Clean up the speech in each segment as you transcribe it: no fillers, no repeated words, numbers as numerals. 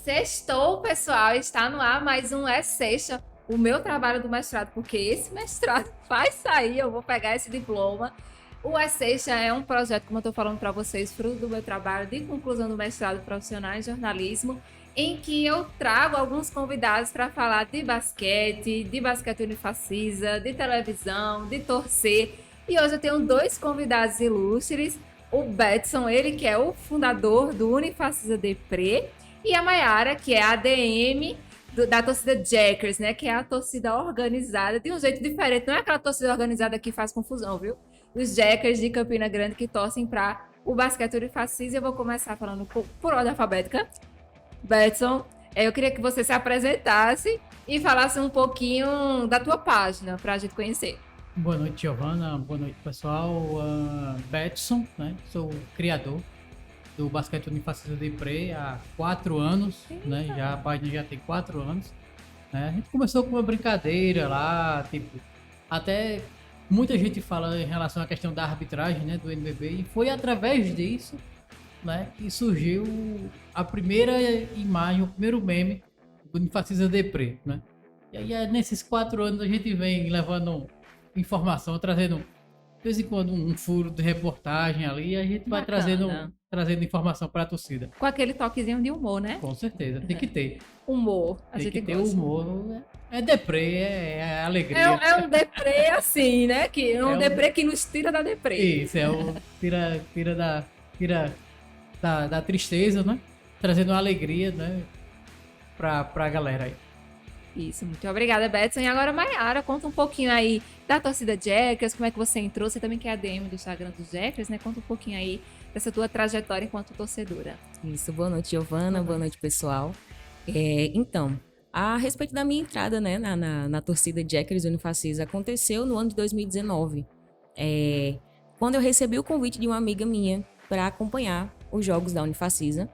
Sextou, pessoal, está no ar mais um Sexta, o meu trabalho do mestrado, porque esse mestrado vai sair, eu vou pegar esse diploma. O Sexta é um projeto, como eu estou falando para vocês, fruto do meu trabalho de conclusão do mestrado profissional em jornalismo, em que eu trago alguns convidados para falar de basquete unifacisa, de televisão, de torcer. E hoje eu tenho dois convidados ilustres, o Betson, ele que é o fundador do Unifacisa Depré, e a Mayara, que é a ADM da torcida Jackers, né? Que é a torcida organizada de um jeito diferente. Não é aquela torcida organizada que faz confusão, viu? Os Jackers de Campina Grande que torcem para o basquete unifacisa. Eu vou começar falando por ordem alfabética. Betson, eu queria que você se apresentasse e falasse um pouquinho da tua página para a gente conhecer. Boa noite, Giovana. Boa noite, pessoal. Betson, né? Sou o criador do Basquete Unifacisa Depré há 4 anos, né? A página já tem 4 anos. Né? A gente começou com uma brincadeira lá, tipo, até muita gente fala em relação à questão da arbitragem, né, do NBB, e foi através disso, né, que surgiu a primeira imagem, o primeiro meme do Unifacisa Depré, né? E aí, nesses 4 anos, a gente vem levando informação, trazendo de vez em quando um furo de reportagem ali, e a gente vai trazendo informação para a torcida. Com aquele toquezinho de humor, né? Com certeza, tem que ter. Humor, a Tem gente que ter gosta. humor. É deprê, é alegria. É um deprê assim, né? Que é um deprê que nos tira da deprê. Isso, tira da tristeza, né? Trazendo uma alegria, né? Pra galera aí. Isso, muito obrigada, Betson. E agora, Mayara, conta um pouquinho aí da torcida Jackers, como é que você entrou? Você também que é ADM do Instagram dos Jackers, né? Conta um pouquinho aí dessa tua trajetória enquanto torcedora. Isso, boa noite, Giovana, boa noite, pessoal. Então, a respeito da minha entrada, né, na torcida Jackers Unifacisa, aconteceu no ano de 2019, quando eu recebi o convite de uma amiga minha para acompanhar os jogos da Unifacisa,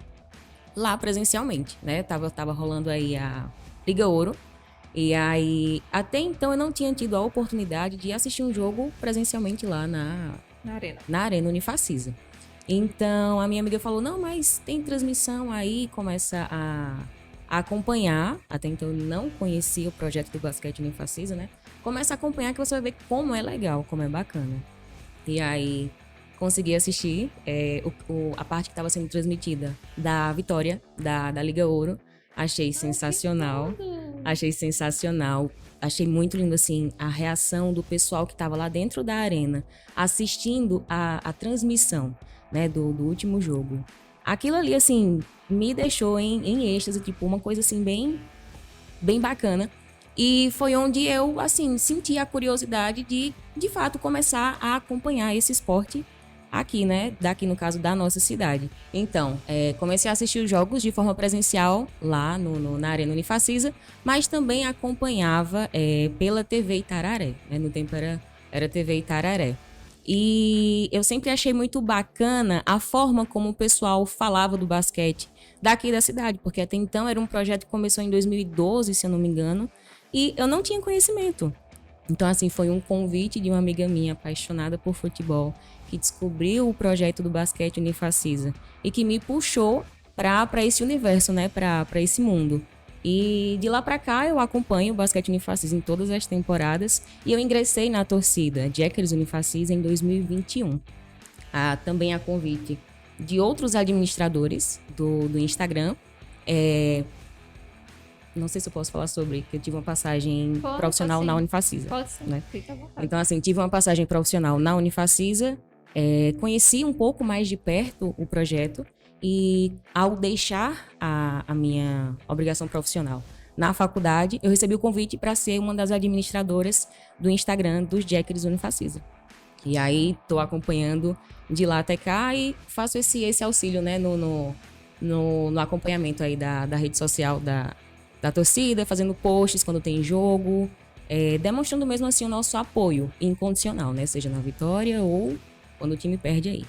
lá presencialmente, né? Tava rolando aí a Liga Ouro, e aí, até então eu não tinha tido a oportunidade de assistir um jogo presencialmente lá na Arena Unifacisa. Então, a minha amiga falou, não, mas tem transmissão aí, começa a acompanhar. Até então, eu não conhecia o projeto do Basquete Unifacisa, né? Começa a acompanhar que você vai ver como é legal, como é bacana. E aí, consegui assistir a parte que estava sendo transmitida da vitória da Liga Ouro. Achei sensacional. Achei muito lindo, assim, a reação do pessoal que estava lá dentro da arena, assistindo a transmissão, né, do último jogo. Aquilo ali, assim, me deixou em êxtase, tipo, uma coisa, assim, bem bacana. E foi onde eu, assim, senti a curiosidade de fato, começar a acompanhar esse esporte aqui, né? Daqui, no caso, da nossa cidade. Então, comecei a assistir os jogos de forma presencial lá na Arena Unifacisa, mas também acompanhava pela TV Itararé, né? No tempo era TV Itararé. E eu sempre achei muito bacana a forma como o pessoal falava do basquete daqui da cidade, porque até então era um projeto que começou em 2012, se eu não me engano, e eu não tinha conhecimento. Então, assim, foi um convite de uma amiga minha apaixonada por futebol, que descobriu o projeto do Basquete Unifacisa e que me puxou para esse universo, né, para esse mundo. E de lá para cá eu acompanho o Basquete Unifacisa em todas as temporadas e eu ingressei na torcida Jackers Unifacisa em 2021. Também a convite de outros administradores do Instagram. Não sei se eu posso falar sobre, que eu tive uma passagem profissional na Unifacisa. Pode sim, né? Fica à vontade. Então, assim, tive uma passagem profissional na Unifacisa, conheci um pouco mais de perto o projeto e, ao deixar a minha obrigação profissional na faculdade, eu recebi o convite para ser uma das administradoras do Instagram dos Jackers Unifacisa. E aí, estou acompanhando de lá até cá e faço esse auxílio, né, no acompanhamento aí da rede social da torcida, fazendo posts quando tem jogo, demonstrando mesmo assim o nosso apoio incondicional, né? Seja na vitória ou quando o time perde aí.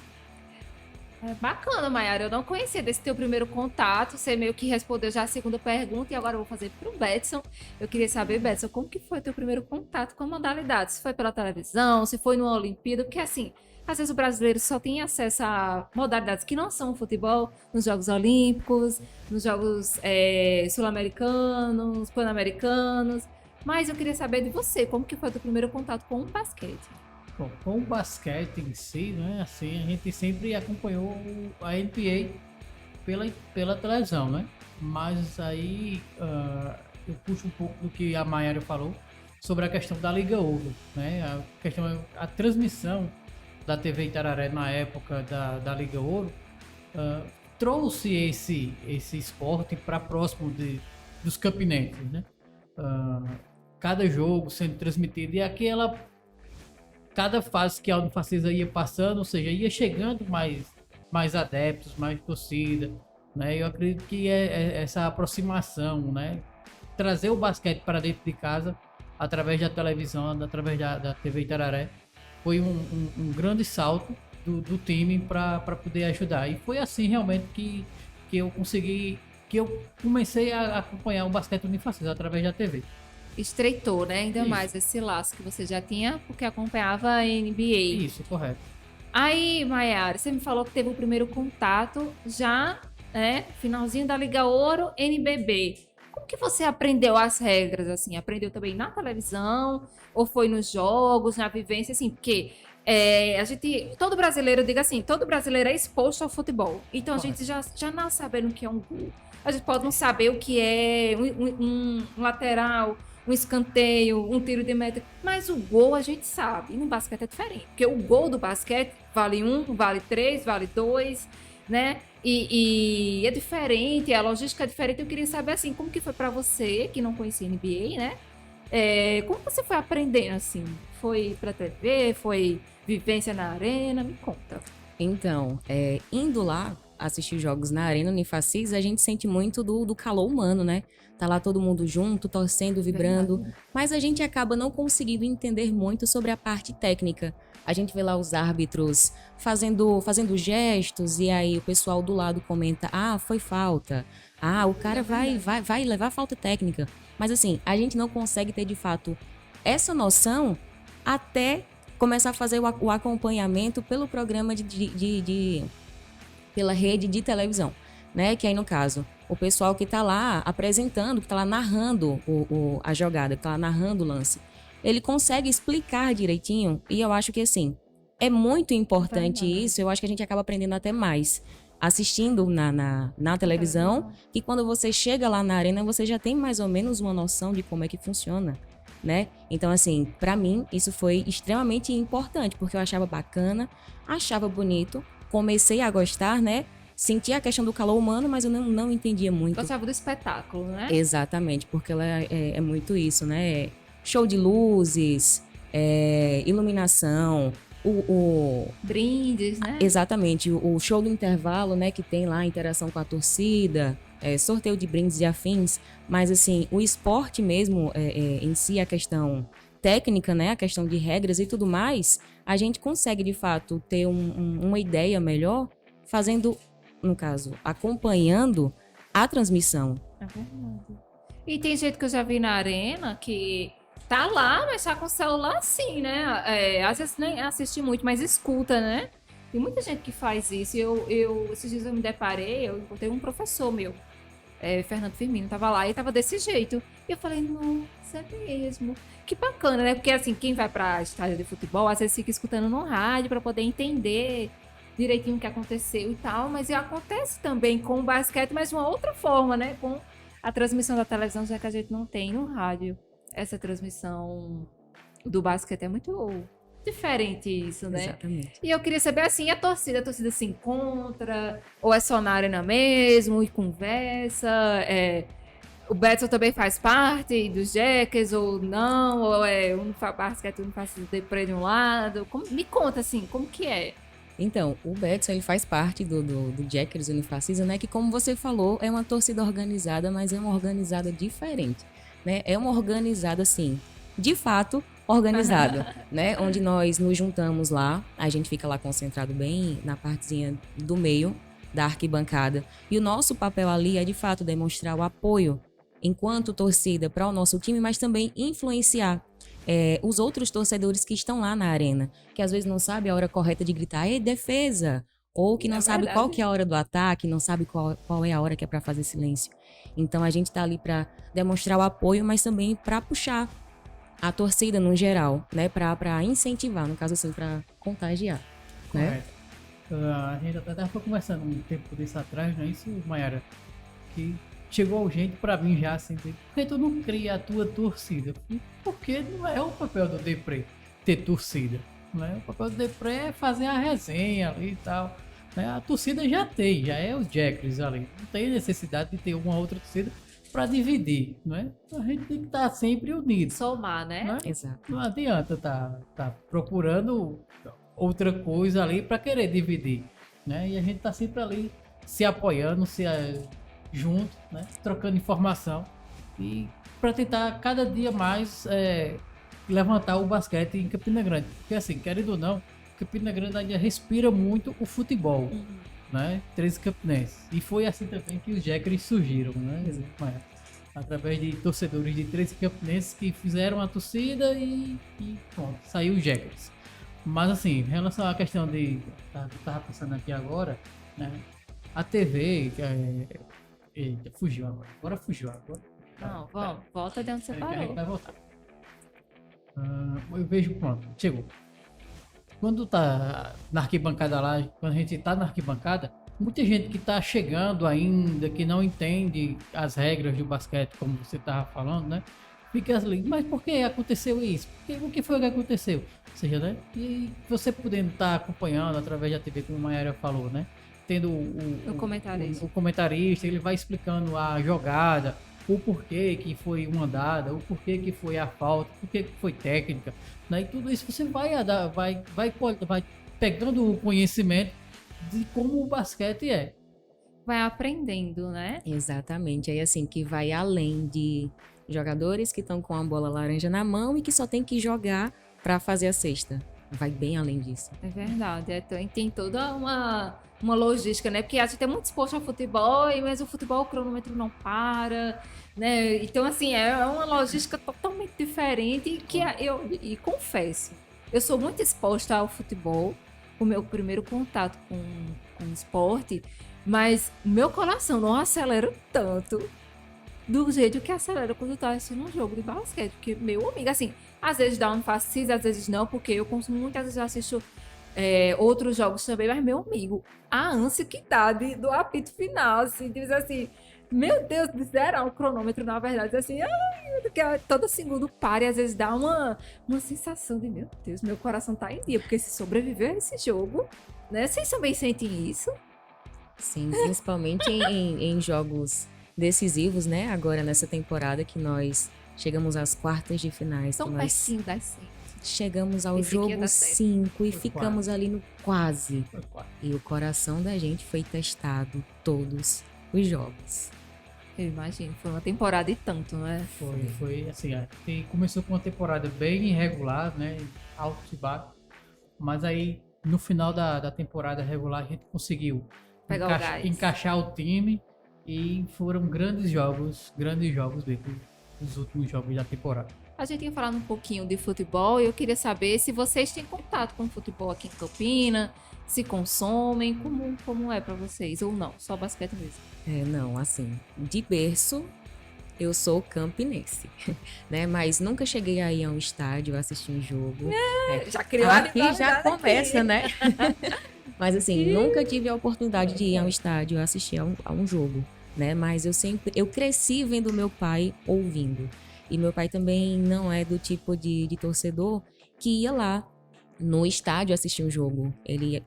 Bacana, Mayara. Eu não conhecia desse teu primeiro contato. Você meio que respondeu já a segunda pergunta e agora eu vou fazer para o Betson. Eu queria saber, Betson, como que foi teu primeiro contato com a modalidade? Se foi pela televisão, se foi numa Olimpíada, porque assim, às vezes o brasileiro só tem acesso a modalidades que não são o futebol, nos Jogos Olímpicos, nos Jogos Sul-Americanos, Pan-Americanos. Mas eu queria saber de você, como que foi o teu primeiro contato com o basquete? Bom, com o basquete em si, né? Assim, a gente sempre acompanhou a NBA pela televisão, né? Mas aí eu puxo um pouco do que a Mayara falou sobre a questão da Liga Ouro, né? A transmissão da TV Itararé na época da Liga Ouro trouxe esse esporte para próximo dos campinenses, né? Cada jogo sendo transmitido e cada fase que a Unifacisa ia passando, ou seja, ia chegando mais adeptos, mais torcida, né? Eu acredito que essa aproximação, né? Trazer o basquete para dentro de casa através da televisão, através da TV Itararé, foi um grande salto do time para poder ajudar. E foi assim realmente que eu comecei a acompanhar o basquete Unifacisa através da TV. Estreitou, né? Ainda Isso. mais esse laço que você já tinha, porque acompanhava a NBA. Isso, correto. Aí, Mayara, você me falou que teve o primeiro contato já, né? Finalzinho da Liga Ouro, NBB. Como que você aprendeu as regras, assim? Aprendeu também na televisão? Ou foi nos jogos, na vivência, assim? Porque todo brasileiro, diga assim, todo brasileiro é exposto ao futebol. Então, Correto. a gente já nasce sabendo o que é um gol. A gente pode não saber o que é um lateral, um escanteio, um tiro de meta, mas o gol a gente sabe. E no basquete é diferente, porque o gol do basquete vale 1, vale 3, vale 2, né? E é diferente, a logística é diferente. Eu queria saber, assim, como que foi pra você, que não conhecia NBA, né? Como você foi aprendendo, assim? Foi pra TV? Foi vivência na arena? Me conta. Então, indo lá assistir jogos na Arena Unifacisa, a gente sente muito do calor humano, né? Tá lá todo mundo junto, torcendo, vibrando. Verdade. Mas a gente acaba não conseguindo entender muito sobre a parte técnica. A gente vê lá os árbitros fazendo gestos e aí o pessoal do lado comenta: ah, foi falta. Ah, o cara vai levar falta técnica. Mas assim, a gente não consegue ter de fato essa noção até começar a fazer o acompanhamento pelo programa pela rede de televisão, né? Que aí, no caso, o pessoal que tá lá apresentando, que tá lá narrando a jogada, que tá lá narrando o lance, ele consegue explicar direitinho e eu acho que, assim, é muito importante isso, eu acho que a gente acaba aprendendo até mais assistindo na televisão e quando você chega lá na arena, você já tem mais ou menos uma noção de como é que funciona, né? Então, assim, pra mim, isso foi extremamente importante, porque eu achava bacana, achava bonito, comecei a gostar, né? Senti a questão do calor humano, mas eu não entendia muito. Gostava do espetáculo, né? Exatamente, porque ela é muito isso, né? Show de luzes, iluminação, Brindes, né? exatamente, o show do intervalo, né? Que tem lá interação com a torcida, sorteio de brindes e afins, mas assim, o esporte mesmo em si, a questão técnica, né? A questão de regras e tudo mais, a gente consegue de fato ter uma ideia melhor fazendo, no caso, acompanhando a transmissão. É verdade. E tem gente que eu já vi na arena que tá lá, mas tá com o celular assim, né? Às vezes nem assiste muito, mas escuta, né? Tem muita gente que faz isso. Esses dias eu me deparei, eu encontrei um professor meu, Fernando Firmino, tava lá e tava desse jeito. E eu falei, nossa, é mesmo. Que bacana, né? Porque assim, quem vai pra estádio de futebol, às vezes fica escutando no rádio pra poder entender direitinho o que aconteceu e tal, mas acontece também com o basquete, mas de uma outra forma, né? Com a transmissão da televisão, já que a gente não tem no rádio. Essa transmissão do basquete é muito diferente isso, né? Exatamente. E eu queria saber, assim, a torcida se encontra, ou é só na arena mesmo, e conversa, o Betson também faz parte dos Jackers, ou não, ou é basquete, um faz de um lado, me conta, assim, como que é? Então, o Betson, ele faz parte do Jackers Unifacisa, né? Que, como você falou, é uma torcida organizada, mas é uma organizada diferente, né? É uma organizada, assim, de fato, organizada, né? Onde nós nos juntamos lá, a gente fica lá concentrado bem na partezinha do meio da arquibancada. E o nosso papel ali é, de fato, demonstrar o apoio enquanto torcida para o nosso time, mas também influenciar. os outros torcedores que estão lá na arena, que às vezes não sabe a hora correta de gritar, ei, defesa! Ou que não sabe qual que é a hora do ataque, não sabe qual é a hora que é para fazer silêncio. Então a gente tá ali para demonstrar o apoio, mas também para puxar a torcida no geral, né? Para incentivar, no caso assim, para contagiar, né? Correto. A gente até foi conversando um tempo desse atrás, não é isso, Mayara? Que chegou ao jeito pra mim já assim, por que tu não cria a tua torcida? Porque não é o papel do Depre ter torcida, né? O papel do Depre é fazer a resenha ali e tal, né? A torcida já tem, já é os Jackers ali, não tem necessidade de ter uma outra torcida para dividir, né? A gente tem que estar sempre unido, Somar, né? né? Exato. Não adianta tá procurando outra coisa ali para querer dividir, né? E a gente tá sempre ali se apoiando, junto, né? Trocando informação e para tentar cada dia mais levantar o basquete em Campina Grande, porque assim, querendo ou não, Campina Grande ainda respira muito o futebol, né? 13 campinenses, e foi assim também que os Jackers surgiram, né? Através de torcedores de 13 campinenses que fizeram a torcida e pronto, saiu os Jackers. Mas assim, em relação à questão de... Tava pensando aqui agora, né? A TV... Eita, fugiu agora. Agora fugiu. Não, vamos, volta de onde você A gente parou. vai voltar. Eu vejo, pronto, chegou. Quando tá na arquibancada lá, quando a gente tá na arquibancada, muita gente que tá chegando ainda, que não entende as regras do basquete, como você tava falando, né? Fica ali, mas por que aconteceu isso? O que foi que aconteceu? Ou seja, né? E você podendo estar acompanhando através da TV, como a Mayara falou, né? Tendo O comentarista. o comentarista, ele vai explicando a jogada, o porquê que foi uma andada, o porquê que foi a falta, o porquê que foi técnica, né? E tudo isso você vai pegando o conhecimento de como o basquete é. Vai aprendendo, né? Exatamente. Aí assim, que vai além de jogadores que estão com a bola laranja na mão e que só tem que jogar para fazer a cesta. Vai bem além disso. É verdade. Tem toda uma logística, né? Porque a gente é muito exposto ao futebol, mas o futebol, o cronômetro não para, né? Então, assim, é uma logística totalmente diferente que e confesso, eu sou muito exposta ao futebol, o meu primeiro contato com o esporte, mas meu coração não acelera tanto do jeito que acelera quando eu tô assistindo um jogo de basquete. Porque, meu amigo, assim, às vezes dá um fascínio, às vezes não, porque eu consumo muitas vezes, eu assisto outros jogos também, mas, meu amigo, a ânsia que dá do apito final, assim, diz assim, meu Deus, de zerar o cronômetro, na verdade, diz assim, ai, que todo segundo para, e às vezes dá uma sensação de, meu Deus, meu coração tá em dia, porque se sobreviveu a esse jogo, né? Vocês também sentem isso? Sim, principalmente em jogos decisivos, né? Agora nessa temporada que nós chegamos às quartas de finais. Tão que nós pertinho das 100. chegamos ao Esse aqui ia jogo dar certo. 5 e Foi ficamos ali no quase. Foi quase. E o coração da gente foi testado todos os jogos. Eu imagino, foi uma temporada e tanto, né? Foi assim, começou com uma temporada bem irregular, né? Alto e baixo. Mas aí, no final da temporada regular, a gente conseguiu Pegar o gás. encaixar o time e foram grandes jogos mesmo, os últimos jogos da temporada. A gente tinha falado um pouquinho de futebol e eu queria saber se vocês têm contato com futebol aqui em Campina, se consomem, como é pra vocês, ou não, só basquete mesmo. Não, assim, de berço eu sou campinense, né? Mas nunca cheguei aí a um estádio assistir um jogo. Já criou a Aqui já rivalidade começa, aqui. né? Mas assim, nunca tive a oportunidade de ir a um estádio assistir a um jogo, né? Mas eu cresci vendo meu pai ouvindo. E meu pai também não é do tipo de torcedor que ia lá no estádio assistir um jogo. Ele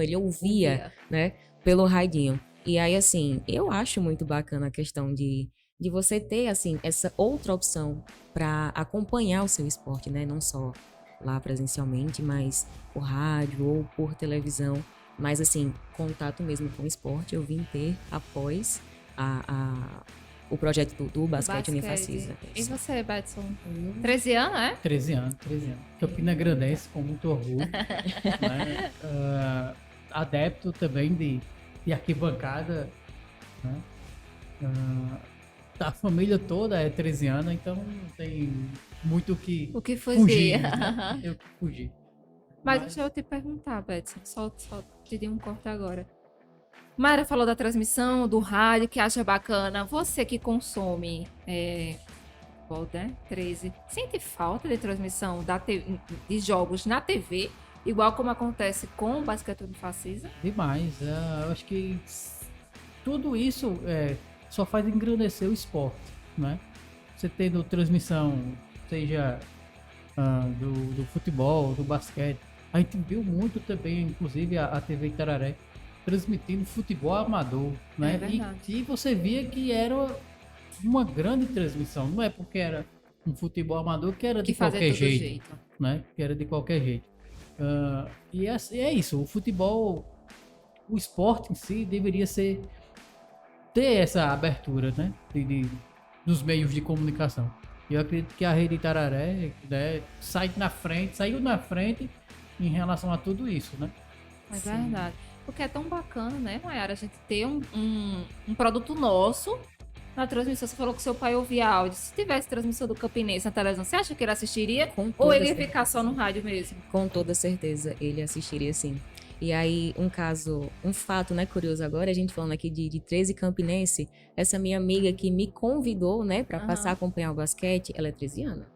ele ouvia, né? Pelo radinho. E aí, assim, eu acho muito bacana a questão de você ter, assim, essa outra opção para acompanhar o seu esporte, né? Não só lá presencialmente, mas por rádio ou por televisão. Mas, assim, contato mesmo com o esporte eu vim ter após o projeto do Basquete Unifacisa. E você, Betson? 13 anos, é? 13 anos. Campina Grandense, com muito orgulho. Né? Adepto também de arquibancada. Né? A família toda é 13 anos, então muito o que O que fugir, fugir. né? Eu que fugir. Mas deixa eu te perguntar, Betson, só te dei um corte agora. Mara falou da transmissão, do rádio, que acha bacana. Você que consome futebol, né? 13, sente falta de transmissão de jogos na TV, igual como acontece com o basquete Unifacisa? Demais. Eu acho que tudo isso só faz engrandecer o esporte, né? Você tendo transmissão, seja do futebol, do basquete. A gente viu muito também, inclusive a TV Itararé, transmitindo futebol amador, né? É verdade. E você via que era uma grande transmissão. Não é porque era um futebol amador que era Que de fazia qualquer todo jeito, jeito. né? Que era de qualquer jeito. E é isso. O futebol, o esporte em si deveria ter essa abertura, né? Dos meios de comunicação. E eu acredito que a Rede Itararé, né, saiu na frente em relação a tudo isso, né? É verdade. Porque é tão bacana, né, Mayara, a gente ter um produto nosso na transmissão. Você falou que seu pai ouvia áudio. Se tivesse transmissão do Campinense na televisão, você acha que ele assistiria? Com Ou toda ele ia certeza. ficar só no rádio mesmo? Com toda certeza, ele assistiria sim. E aí, um fato, né, curioso agora, a gente falando aqui de 13 Campinense, essa minha amiga que me convidou, né, pra passar a acompanhar o basquete, ela é 13 anos.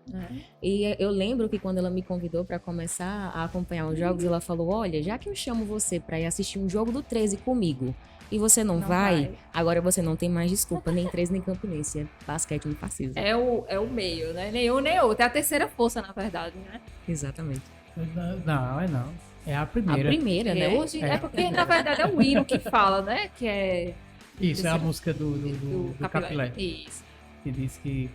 E eu lembro que quando ela me convidou pra começar a acompanhar os jogos, ela falou, olha, já que eu chamo você pra ir assistir um jogo do 13 comigo, e você não vai, agora você não tem mais desculpa, nem 13 nem Campinense, é basquete não precisa. É o meio, né? Nem um nem outro. É a terceira força, na verdade, né? Exatamente. Não. É a A primeira. primeira, né? É porque, na verdade, é o hino que fala, né? Que é Isso, é a música do Capilé. Isso. Que diz que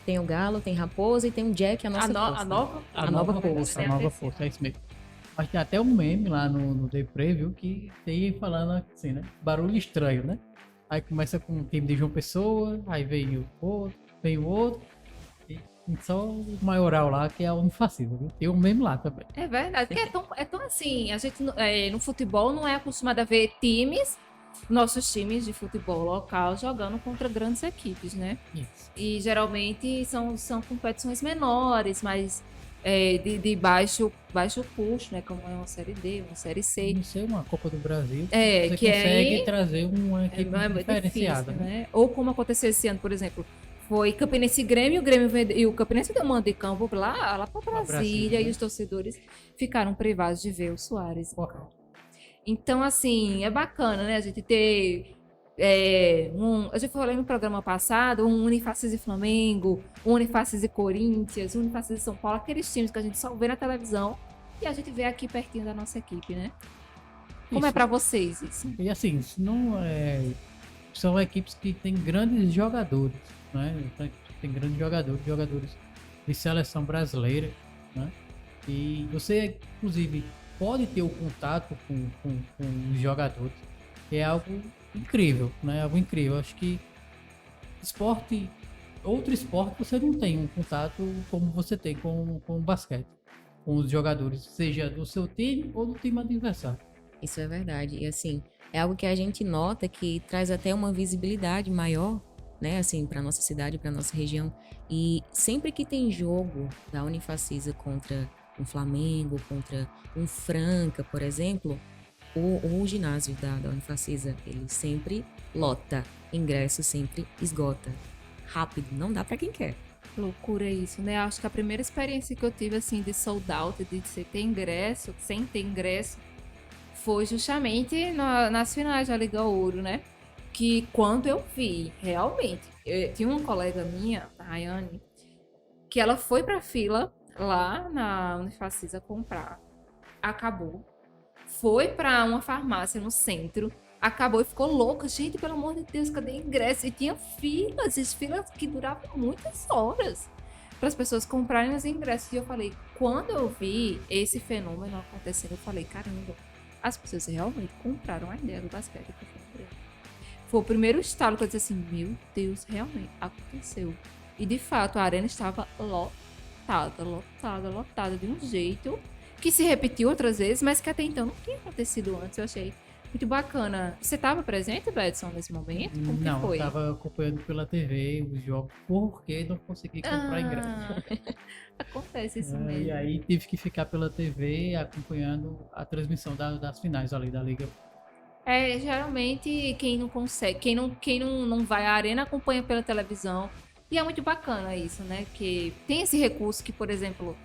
Tem o Galo, tem Raposa e tem o Jack, a nossa força. A nova força. A nova força, é isso mesmo. Mas tem até um meme lá no Depre, viu? Que tem falando assim, né? Barulho estranho, né? Aí começa com o time de João Pessoa, aí vem o outro. E só o maioral lá, que é o Unifacisa, viu? Tem um meme lá também. É verdade. Porque é tão assim. A gente no futebol não é acostumado a ver nossos times de futebol local jogando contra grandes equipes, né? Isso. E geralmente são competições menores, mas de baixo custo, né? Como é uma série D, uma série C. Não sei, uma Copa do Brasil. É, você que consegue aí trazer uma equipe muito diferenciada, difícil, né? né? Ou como aconteceu esse ano, por exemplo, foi Campinense e Grêmio, e o Campinense deu mando de campo lá para Brasília, né? e os torcedores ficaram privados de ver o Soares. Porra. Então, assim, é bacana, né? A gente ter eu já falei no programa passado, um Unifaces e Flamengo, um Unifaces e Corinthians, um Unifaces e São Paulo, aqueles times que a gente só vê na televisão e a gente vê aqui pertinho da nossa equipe, né? Como é Isso. pra vocês isso? E assim, isso não são equipes que têm grandes jogadores, né? Tem grandes jogadores de seleção brasileira, né? E você, inclusive, pode ter o contato com os jogadores, que é algo incrível, né? Algo incrível. Acho que outro esporte você não tem um contato como você tem com o basquete, com os jogadores, seja do seu time ou do time adversário. Isso é verdade. E assim, é algo que a gente nota que traz até uma visibilidade maior, né, assim, para nossa cidade, para nossa região. E sempre que tem jogo da Unifacisa contra um Flamengo, contra um Franca, por exemplo, o ginásio da Unifacisa, ele sempre lota, ingresso sempre esgota. Rápido, não dá para quem quer. Loucura isso, né? Acho que a primeira experiência que eu tive, assim, de sold out, de você ter ingresso, sem ter ingresso, foi justamente nas finais da Liga Ouro, né? Que quando eu vi, realmente, tinha uma colega minha, a Rayane, que ela foi pra fila lá na Unifacisa comprar. Acabou. Foi pra uma farmácia no centro. Acabou e ficou louca. Gente, pelo amor de Deus, cadê ingresso? E tinha filas que duravam muitas horas para as pessoas comprarem os ingressos. E eu falei, quando eu vi esse fenômeno acontecendo, eu falei, caramba, as pessoas realmente compraram a ideia do basquete. Foi o primeiro estalo que eu disse assim, meu Deus, realmente aconteceu. E de fato, a arena estava lotada de um jeito que se repetiu outras vezes, mas que até então não tinha acontecido antes. Eu achei Muito bacana. Você estava presente, Bedson, nesse momento? Como que Não, eu foi? tava acompanhando pela TV os jogos porque não consegui comprar ingresso. Acontece isso E mesmo. aí tive que ficar pela TV acompanhando a transmissão das finais ali da Liga. Geralmente quem não consegue, quem não vai à arena acompanha pela televisão. E é muito bacana isso, né? Que tem esse recurso que, por exemplo,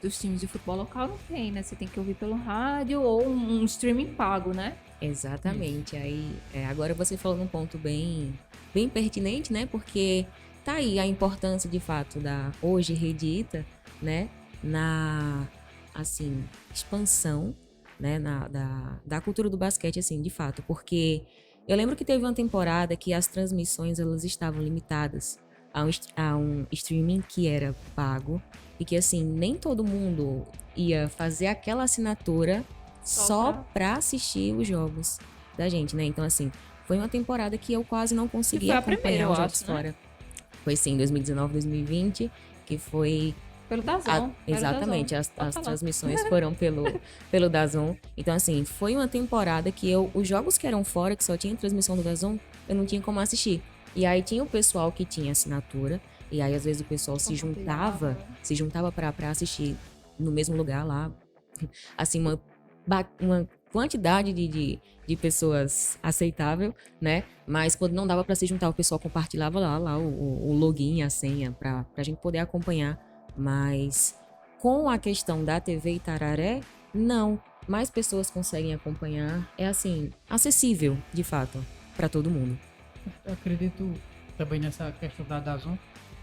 dos times de futebol local não tem, né? Você tem que ouvir pelo rádio ou um streaming pago, né? Exatamente. Aí, agora você falou num ponto bem pertinente, né? Porque tá aí a importância, de fato, da hoje Rede Ita, né? Na, assim, expansão, né? Da cultura do basquete, assim, de fato. Porque eu lembro que teve uma temporada que as transmissões, elas estavam limitadas a um streaming que era pago e que, assim, nem todo mundo ia fazer aquela assinatura só pra assistir os jogos da gente, né? Então, assim, foi uma temporada que eu quase não Que consegui foi a acompanhar primeira, eu os jogos acho, né? fora. Foi sim, 2019, 2020, que foi Pelo DAZN. exatamente, as Pode falar. transmissões foram pelo DAZN. Então, assim, foi uma temporada que os jogos que eram fora, que só tinha transmissão do DAZN, eu não tinha como assistir. E aí tinha o pessoal que tinha assinatura, e aí às vezes o pessoal se juntava pra assistir no mesmo lugar lá. Assim, uma quantidade de pessoas aceitável, né? Mas quando não dava pra se juntar, o pessoal compartilhava lá o login, a senha, pra gente poder acompanhar. Mas com a questão da TV Itararé, não. Mais pessoas conseguem acompanhar. É assim, acessível, de fato, pra todo mundo. Eu acredito também nessa questão da DAZN,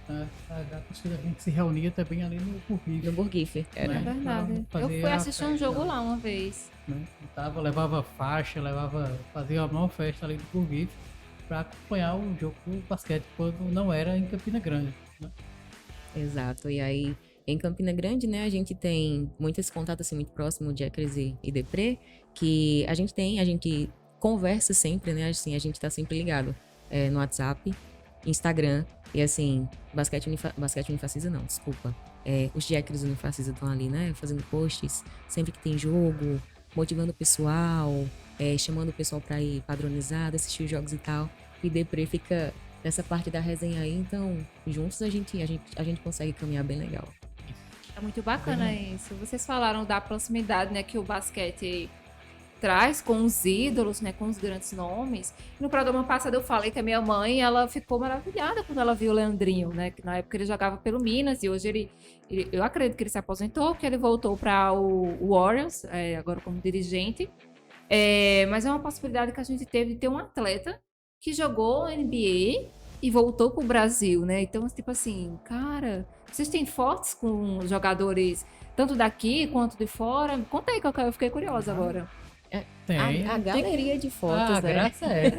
né? A torcida a gente se reunia também ali no Currível. No Burgif. É Né? verdade. Então, Eu fazia fui a assistir um festa, jogo lá uma vez. né? Levava faixa, fazia uma maior festa ali do Curvível para acompanhar o jogo do basquete quando não era em Campina Grande. Né? Exato. E aí, em Campina Grande, né, a gente tem muito esse contato assim muito próximo de Écris e Depré, que a gente conversa sempre, né? Assim, a gente tá sempre ligado no WhatsApp, Instagram, e assim, basquete Unifacisa não, desculpa. Os de Écris Unifacisa estão ali, né, fazendo posts sempre que tem jogo, motivando o pessoal, chamando o pessoal pra ir padronizado, assistir os jogos e tal. E Depré fica nessa parte da resenha aí, então juntos a gente consegue caminhar bem legal. É muito bacana isso. Vocês falaram da proximidade, né, que o basquete traz com os ídolos, né, com os grandes nomes. No programa passado eu falei que a minha mãe, ela ficou maravilhada quando ela viu o Leandrinho, né, que na época ele jogava pelo Minas e hoje eu acredito que ele se aposentou, que ele voltou para o Warriors, agora como dirigente. Mas é uma possibilidade que a gente teve de ter um atleta que jogou NBA e voltou pro Brasil, né? Então, tipo assim, cara, vocês têm fotos com jogadores tanto daqui quanto de fora? Conta aí, Cacau, eu fiquei curiosa agora. Tem. A galeria de fotos, né? Graça é.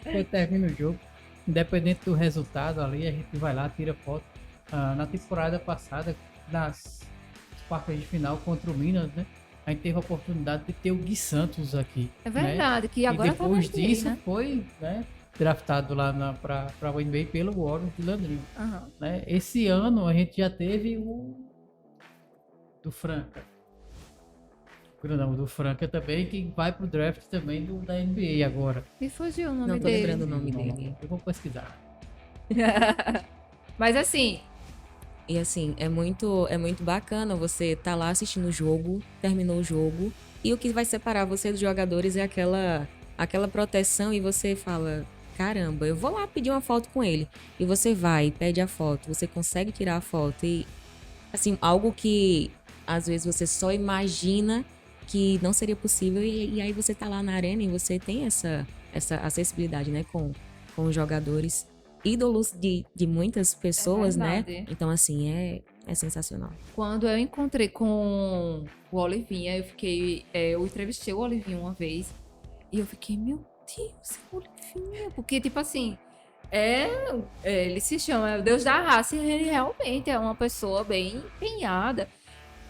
Quando termina o jogo, independente do resultado ali, a gente vai lá, tira foto. Na temporada passada, nas quartas de final contra o Minas, né? A gente teve a oportunidade de ter o Gui Santos aqui. É verdade, que agora e depois tá na NBA, disso né? foi, né, draftado lá para o NBA pelo Warriors do Leandrinho. Aham. Né? Esse ano a gente já teve o do Franca. Não, do Franca também, que vai pro draft também da NBA agora. Me fugiu o nome Não tô dele. lembrando o nome dele. Eu vou pesquisar. Mas assim, E assim, é muito bacana você tá lá assistindo o jogo, terminou o jogo, e o que vai separar você dos jogadores é aquela proteção e você fala, caramba, eu vou lá pedir uma foto com ele. E você vai, pede a foto, você consegue tirar a foto e assim, algo que às vezes você só imagina que não seria possível e aí você tá lá na arena e você tem essa acessibilidade, né, com os jogadores ídolos de muitas pessoas, né? verdade. Então, assim, é sensacional. quando eu encontrei com o Olivinha, eu entrevistei o Olivinha uma vez e eu fiquei, meu Deus, o Olivinha, porque tipo assim, ele se chama o Deus da raça e ele realmente é uma pessoa bem empenhada,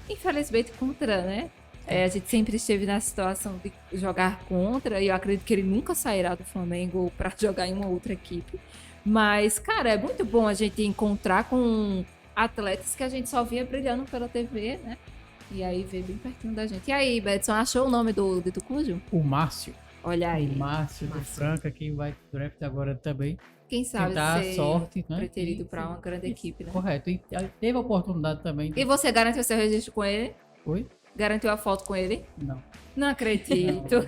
infelizmente contra, né? A gente sempre esteve na situação de jogar contra e eu acredito que ele nunca sairá do Flamengo para jogar em uma outra equipe. Mas, cara, é muito bom a gente encontrar com atletas que a gente só via brilhando pela TV, né? E aí veio bem pertinho da gente. E aí, Betson, achou o nome do Tucujo? O Márcio. Olha aí. O Márcio do Franca, que vai pro draft agora também. Quem sabe Tentar ser sorte, né? preterido para uma grande equipe, né? Correto. E teve a oportunidade também. E você garantiu seu registro com ele? Oi? Garantiu a foto com ele? Não. Não acredito.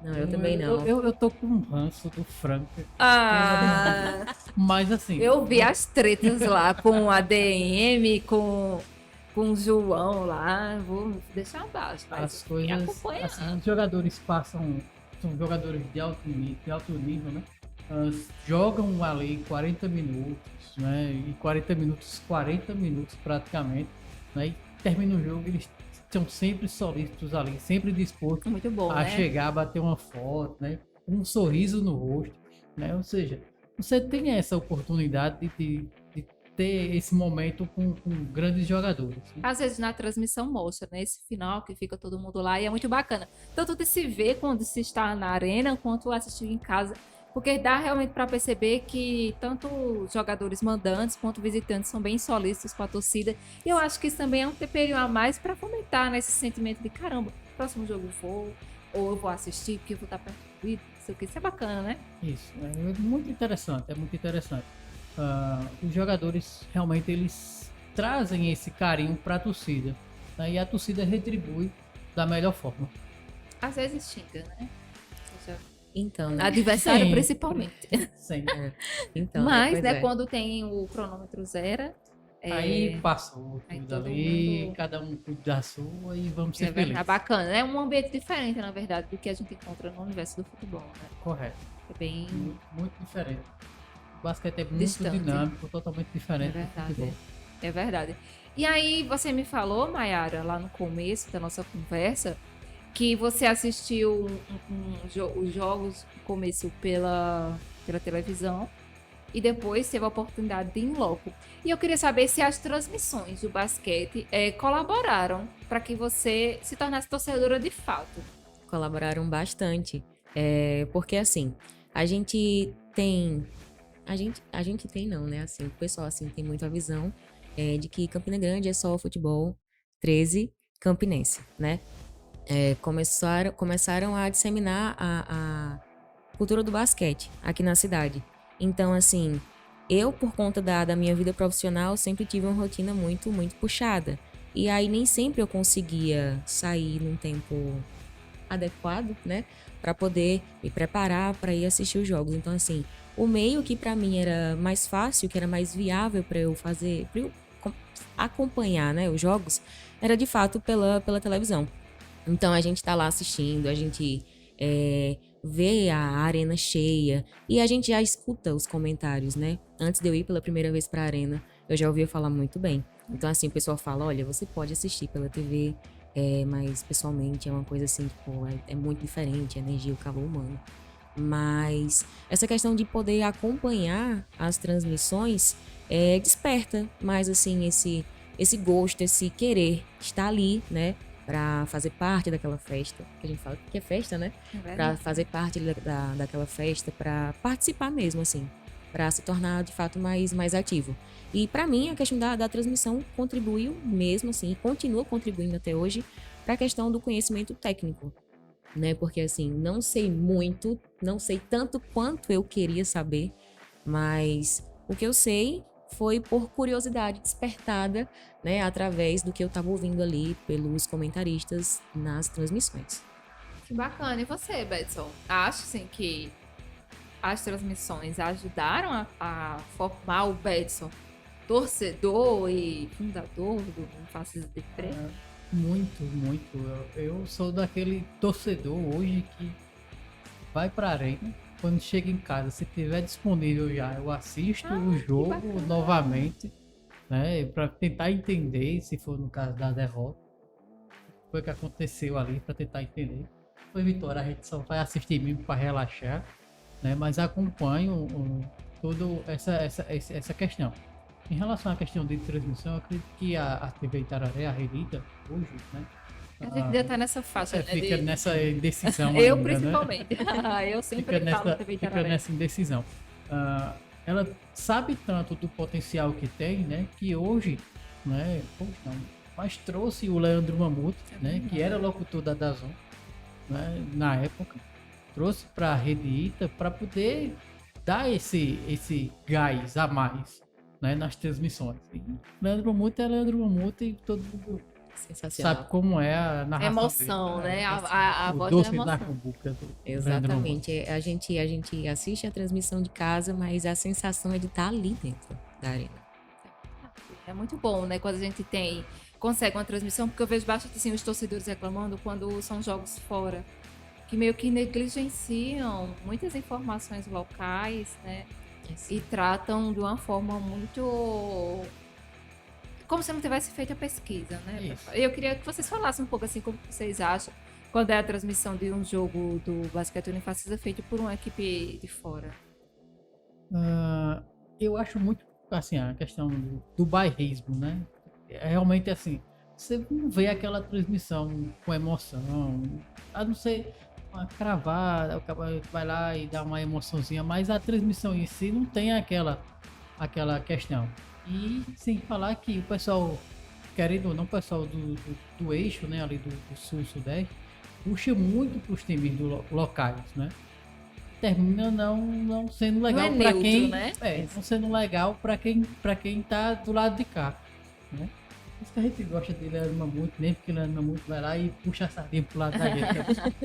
Não, eu também não. Eu tô com um ranço do Franca. Ah, Mas assim. eu vi as tretas lá com a DM, com o João lá. Vou deixar abaixo. Mas As coisas. Assim, os jogadores passam. São jogadores de alto nível, né? Jogam ali 40 minutos, né? E 40 minutos praticamente, né? E termina o jogo, eles estão sempre solícitos ali, sempre dispostos muito bom, a né? chegar, bater uma foto, né? Um sorriso no rosto, né? Ou seja, você tem essa oportunidade de ter esse momento com grandes jogadores. Né? Às vezes na transmissão mostra, né? Esse final que fica todo mundo lá e é muito bacana. Tanto de se ver quando se está na arena, quanto assistir em casa. Porque dá realmente para perceber que tanto os jogadores mandantes quanto visitantes são bem solícitos com a torcida. E eu acho que isso também é um temperinho a mais para fomentar, né, esse sentimento de caramba, próximo jogo eu vou, ou eu vou assistir porque eu vou estar perto do ídolo, não sei o que. Isso é bacana, né? Isso, é muito interessante, é muito interessante. Os jogadores realmente eles trazem esse carinho para a torcida, né, e a torcida retribui da melhor forma. Às vezes xinga, né? Então, né? Adversário principalmente. Sim. Então, Mas, pois né, é. quando tem o cronômetro zero, Aí passou aí tudo todo ali, mundo- cada um cuida da sua e vamos ser é verdade, felizes. bacana. É um ambiente diferente, na verdade, do que a gente encontra no universo do futebol, né? Correto. É bem... Muito diferente. O basquete é muito Distante. dinâmico, totalmente É diferente do verdade. futebol. É verdade. E aí, você me falou, Mayara, lá no começo da nossa conversa, que você assistiu os jogos no começo pela televisão e depois teve a oportunidade de ir em loco. E eu queria saber se as transmissões do basquete colaboraram para que você se tornasse torcedora de fato. Colaboraram bastante. Porque assim, a gente tem não, né? Assim, o pessoal assim, tem muito a visão de que Campina Grande é só futebol 13 campinense, né? Começaram a disseminar a cultura do basquete aqui na cidade. Então, assim, eu, por conta da minha vida profissional, sempre tive uma rotina muito, muito puxada. E aí, nem sempre eu conseguia sair num tempo adequado, né? Para poder me preparar para ir assistir os jogos. Então, assim, o meio que para mim era mais fácil, que era mais viável para eu fazer, para eu acompanhar, né, os jogos, era de fato pela televisão. Então a gente tá lá assistindo, a gente vê a arena cheia e a gente já escuta os comentários, né? Antes de eu ir pela primeira vez pra arena, eu já ouvia falar muito bem. Então assim, o pessoal fala, olha, você pode assistir pela TV, mas pessoalmente é uma coisa assim, tipo, é muito diferente, a energia, o calor humano. Mas essa questão de poder acompanhar as transmissões desperta mais assim esse gosto, esse querer estar ali, né? Pra fazer parte daquela festa, que a gente fala que é festa, né? Pra fazer parte daquela festa, pra participar mesmo, assim. Pra se tornar, de fato, mais ativo. E pra mim, a questão da transmissão contribuiu mesmo, assim, e continua contribuindo até hoje, pra questão do conhecimento técnico, né? Porque, assim, não sei muito, não sei tanto quanto eu queria saber, mas o que eu sei foi por curiosidade despertada, né, através do que eu estava ouvindo ali pelos comentaristas nas transmissões. Que bacana. E você, Betson? Acho, sim, que as transmissões ajudaram a formar o Betson torcedor e fundador do Faces de Preto? Muito, muito. Eu sou daquele torcedor hoje que vai pra arena. Quando chega em casa, se tiver disponível já, eu assisto o jogo novamente, né? Pra tentar entender, se for no caso da derrota, o que foi que aconteceu ali, pra tentar entender. Foi vitória, a gente só vai assistir mesmo pra relaxar, né? Mas acompanho toda essa questão. Em relação à questão de transmissão, eu acredito que a TV Itararé, a Relita, hoje, né? A gente ainda tá nessa faixa, né? Fica nessa indecisão Eu, ainda, principalmente. Né? Eu sempre falo TV Fica Itararé. nessa indecisão. Ela sabe tanto do potencial que tem, né? Que hoje, né? Hoje não, mas trouxe o Leandro Mamute, né, que era locutor da DAZN, né, na época, trouxe para a Rede Ita para poder dar esse gás a mais, né, nas transmissões. E Leandro Mamute é Leandro Mamute e todo mundo Sensacional. sabe como é a narração Emoção, dele. né? A O voz doce da da emoção. cumbuca do Leandro Mamute. Exatamente. A gente assiste a transmissão de casa, mas a sensação é de estar ali dentro da arena. É muito bom, né? Quando a gente consegue uma transmissão, porque eu vejo bastante assim, os torcedores reclamando quando são jogos fora, que meio que negligenciam muitas informações locais, né? E tratam de uma forma muito como se não tivesse feito a pesquisa, né? Isso. Eu queria que vocês falassem um pouco assim, como vocês acham, quando é a transmissão de um jogo do basquete unifacisa feito por uma equipe de fora. Eu acho muito, assim, a questão do bairrismo, né? É realmente assim, você não vê aquela transmissão com emoção, a não ser uma cravada, o cara vai lá e dá uma emoçãozinha, mas a transmissão em si não tem aquela questão. E sem falar que o pessoal, querendo ou não, o pessoal do eixo, né, ali do sul-sudeste, puxa muito para os times locais, né? Termina não sendo legal Não é para neutro, quem, né? não sendo legal para quem tá do lado de cá, né? Por isso que a gente gosta de Leandro Mamute, nem porque Leandro Mamute vai lá e puxa a sardinha pro lado da gente.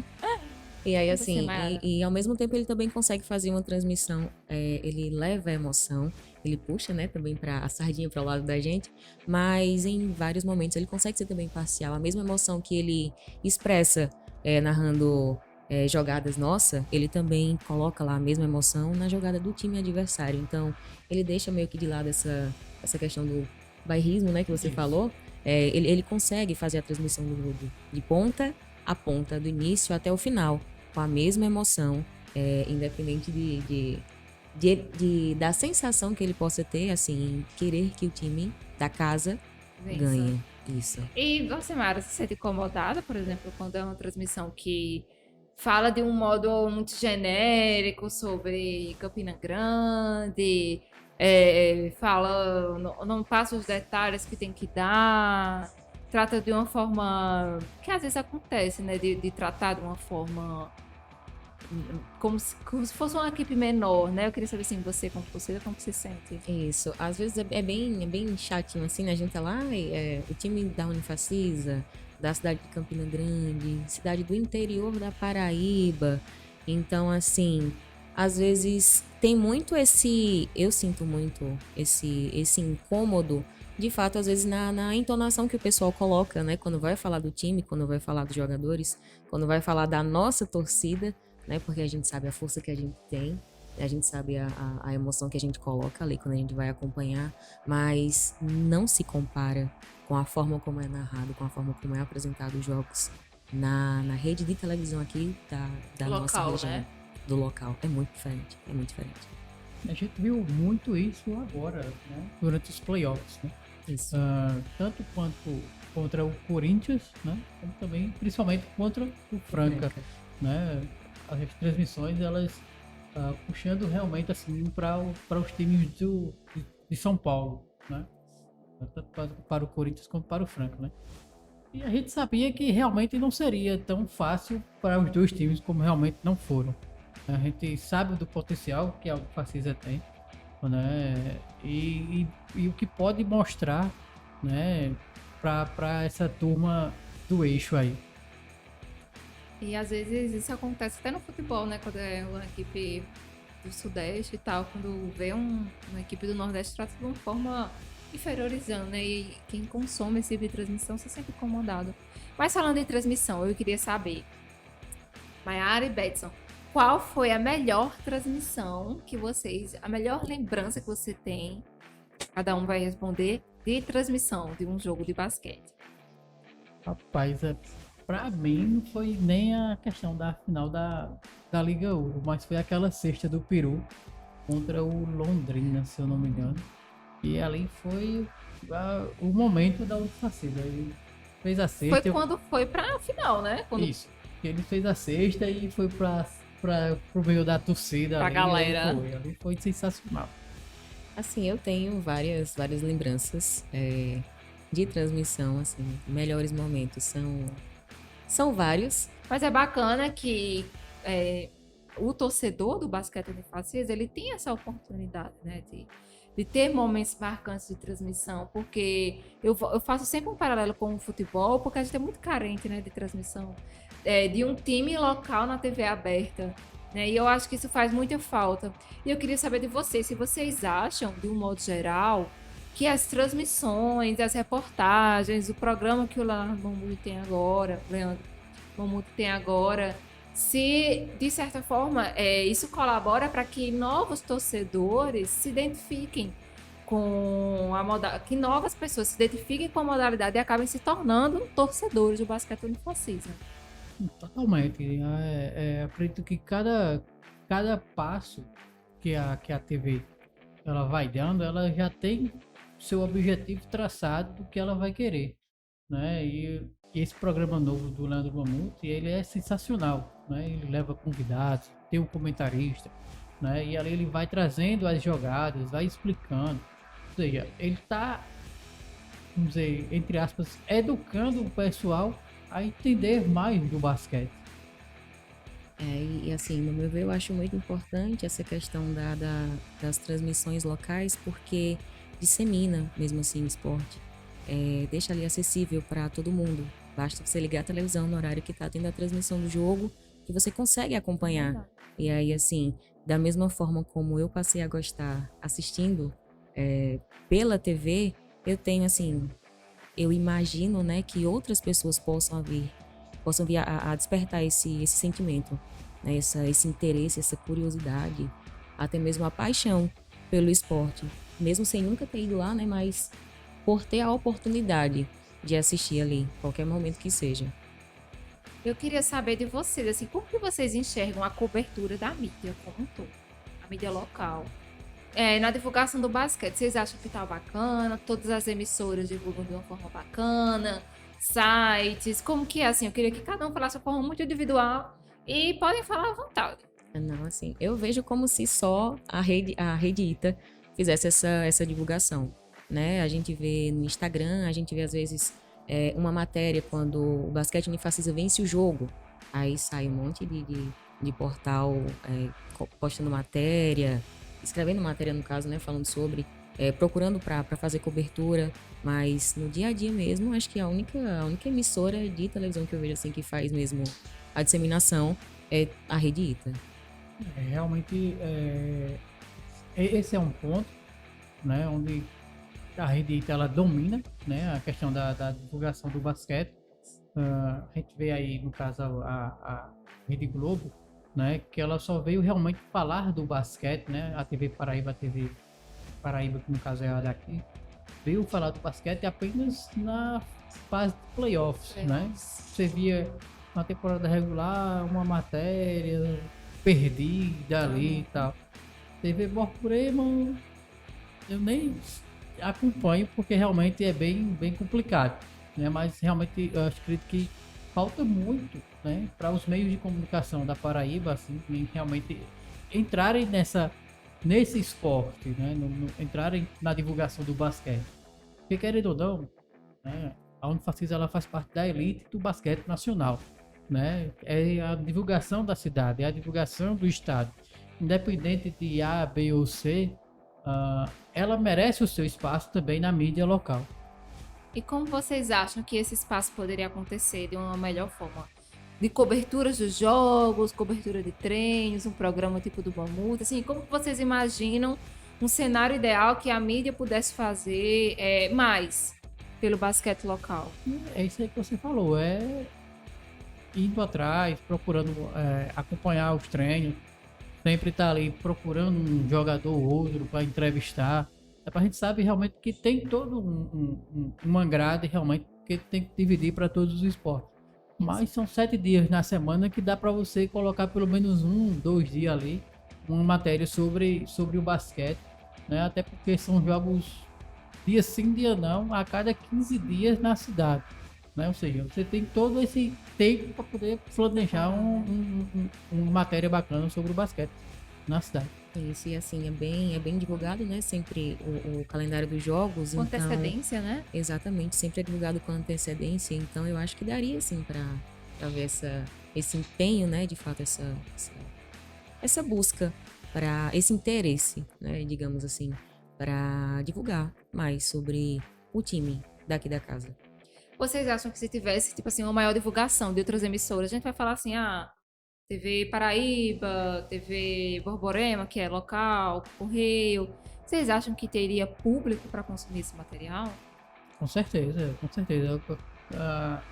E aí, Você, assim, Mayara? e ao mesmo tempo ele também consegue fazer uma transmissão, ele leva a emoção, ele puxa, né, também para a sardinha para o lado da gente, mas em vários momentos ele consegue ser também parcial. A mesma emoção que ele expressa narrando jogadas nossa, ele também coloca lá a mesma emoção na jogada do time adversário. Então, ele deixa meio que de lado essa questão do bairrismo, né, que você Isso. falou. Ele consegue fazer a transmissão do jogo de ponta a ponta, do início até o final, com a mesma emoção, independente da sensação que ele possa ter, assim, em querer que o time da casa ganhe. Isso. E você, Mara, se sente incomodada, por exemplo, quando é uma transmissão que fala de um modo muito genérico sobre Campina Grande, fala, não passa os detalhes que tem que dar, trata de uma forma que às vezes acontece, né? De tratar de uma forma como se fosse uma equipe menor, né? Eu queria saber assim, você como torcedor, como você sente? Isso. Às vezes é bem chatinho, assim, né? A gente tá lá, o time da Unifacisa, da cidade de Campina Grande, cidade do interior da Paraíba. Então, assim, às vezes tem muito eu sinto muito esse incômodo, de fato, às vezes na entonação que o pessoal coloca, né? Quando vai falar do time, quando vai falar dos jogadores, quando vai falar da nossa torcida, né? Porque a gente sabe a força que a gente tem, a gente sabe a emoção que a gente coloca ali quando a gente vai acompanhar, mas não se compara com a forma como é narrado, com a forma como é apresentado os jogos na rede de televisão aqui da nossa Local, região, né? do local. É muito diferente, é muito diferente. A gente viu muito isso agora, né? Durante os playoffs, né? Isso. Tanto quanto contra o Corinthians, né? Como também, principalmente, contra o Franca, né? As transmissões, elas puxando realmente assim para os times de São Paulo, né? Tanto para o Corinthians como para o Franca, né? E a gente sabia que realmente não seria tão fácil para os dois times como realmente não foram. A gente sabe do potencial que a Unifacisa tem, né? E o que pode mostrar, né? Para essa turma do eixo aí. E às vezes isso acontece até no futebol, né? Quando é uma equipe do Sudeste e tal, quando vê uma equipe do Nordeste, trata de uma forma inferiorizando, né? E quem consome esse tipo de transmissão se sente incomodado. Mas falando em transmissão, eu queria saber, Mayara e Betson, qual foi a melhor transmissão a melhor lembrança que você tem, cada um vai responder, de transmissão de um jogo de basquete? Rapaz, pra mim não foi nem a questão da final da Liga Ouro, mas foi aquela sexta do Peru contra o Londrina, se eu não me engano. E ali foi o momento da Unifacisa. Ele fez a sexta. Foi quando foi pra final, né? Isso. Ele fez a sexta e foi pro meio da torcida. Pra ali, galera. Ali foi sensacional. Assim, eu tenho várias lembranças. de transmissão, assim, melhores momentos são vários. Mas é bacana que o torcedor do basquete unifacisa, ele tem essa oportunidade, né, de ter momentos marcantes de transmissão, porque eu faço sempre um paralelo com o futebol, porque a gente é muito carente, né, de transmissão de um time local na TV aberta, né, e eu acho que isso faz muita falta. E eu queria saber de vocês, se vocês acham, de um modo geral, que as transmissões, as reportagens, o programa que o Leandro Mamute tem agora, se, de certa forma, isso colabora para que novos torcedores se identifiquem com a modalidade, que novas pessoas se identifiquem com a modalidade e acabem se tornando torcedores do basquete unifacisa. Totalmente. Acredito que cada passo que a TV ela vai dando, ela já tem seu objetivo traçado do que ela vai querer, né? E esse programa novo do Leandro Mamute, ele é sensacional, né? Ele leva convidados, tem um comentarista, né? E ali ele vai trazendo as jogadas, vai explicando. Ou seja, ele está, vamos dizer, entre aspas, educando o pessoal a entender mais do basquete. E assim, no meu ver, eu acho muito importante essa questão das transmissões locais, porque dissemina mesmo assim o esporte. Deixa ali acessível para todo mundo. Basta você ligar a televisão no horário que está tendo a transmissão do jogo, que você consegue acompanhar. E aí, assim, da mesma forma como eu passei a gostar assistindo pela TV, eu tenho, assim, eu imagino, né, que outras pessoas possam vir a despertar esse sentimento, né, esse interesse, essa curiosidade, até mesmo a paixão pelo esporte, mesmo sem nunca ter ido lá, né, mas por ter a oportunidade de assistir ali, qualquer momento que seja. Eu queria saber de vocês, assim, como que vocês enxergam a cobertura da mídia como um todo, a mídia local? Na divulgação do basquete, vocês acham que tá bacana? Todas as emissoras divulgam de uma forma bacana? Sites, como que é assim? Eu queria que cada um falasse de forma muito individual e podem falar à vontade. Não, assim, eu vejo como se só a rede ITA fizesse essa divulgação, né? A gente vê no Instagram, a gente vê às vezes uma matéria quando o basquete unifacisa vence o jogo, aí sai um monte de portal postando matéria, escrevendo matéria no caso, né? Falando sobre, procurando para fazer cobertura, mas no dia a dia mesmo, acho que a única emissora de televisão que eu vejo assim que faz mesmo a disseminação é a rede ITA. Realmente, esse é um ponto, né, onde a rede ITA ela domina, né, a questão da divulgação do basquete. A gente vê aí, no caso, a Rede Globo, né, que ela só veio realmente falar do basquete, né, a TV Paraíba, que no caso é a daqui, veio falar do basquete apenas na fase de playoffs, né? Você via na temporada regular uma matéria perdida ali e tal. TV Borborema eu nem acompanho porque realmente é bem complicado, né? Mas realmente eu acredito que falta muito, né, para os meios de comunicação da Paraíba, assim, realmente entrarem nesse esporte, né, entrarem na divulgação do basquete. Porque querendo ou não, né, a Unifacisa ela faz parte da elite do basquete nacional, né? É a divulgação da cidade, é a divulgação do estado. Independente de A, B ou C, ela merece o seu espaço também na mídia local. E como vocês acham que esse espaço poderia acontecer de uma melhor forma? De coberturas dos jogos, cobertura de treinos, um programa tipo do Mamute, assim, como vocês imaginam um cenário ideal que a mídia pudesse fazer mais pelo basquete local? É isso aí que você falou, indo atrás, procurando acompanhar os treinos, sempre tá ali procurando um jogador ou outro para entrevistar. A gente sabe realmente que tem todo uma grade realmente que tem que dividir para todos os esportes. Mas são 7 dias na semana que dá para você colocar pelo menos 2 dias ali uma matéria sobre o basquete, né? Até porque são jogos dia sim, dia não, a cada 15 dias na cidade, né? Ou seja, você tem todo esse tempo para poder planejar uma matéria bacana sobre o basquete na cidade. Isso, e assim, é bem divulgado, né? Sempre o calendário dos jogos. Com Então, antecedência, né? exatamente, sempre é divulgado com antecedência. Então, eu acho que daria, assim, para ver esse empenho, né? De fato, essa busca, para esse interesse, né? Digamos assim, para divulgar mais sobre o time daqui da casa. Vocês acham que se tivesse, tipo assim, uma maior divulgação de outras emissoras, a gente vai falar assim, TV Paraíba, TV Borborema, que é local, Correio. Vocês acham que teria público para consumir esse material? Com certeza, com certeza. Ah,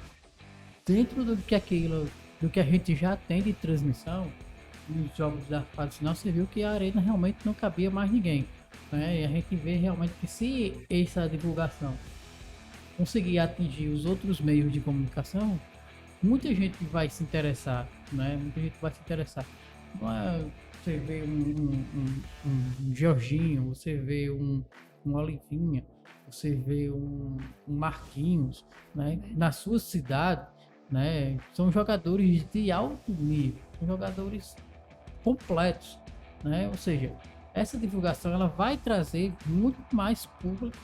dentro do que a gente já tem de transmissão, nos jogos da fase final, você viu que a arena realmente não cabia mais ninguém, né? E a gente vê realmente que se essa divulgação conseguir atingir os outros meios de comunicação, muita gente vai se interessar, né? Muita gente vai se interessar. Não é, você vê um Jorginho, você vê um Olivinha, você vê um Marquinhos, né? Na sua cidade, né? São jogadores de alto nível, são jogadores completos, né? Ou seja, essa divulgação ela vai trazer muito mais público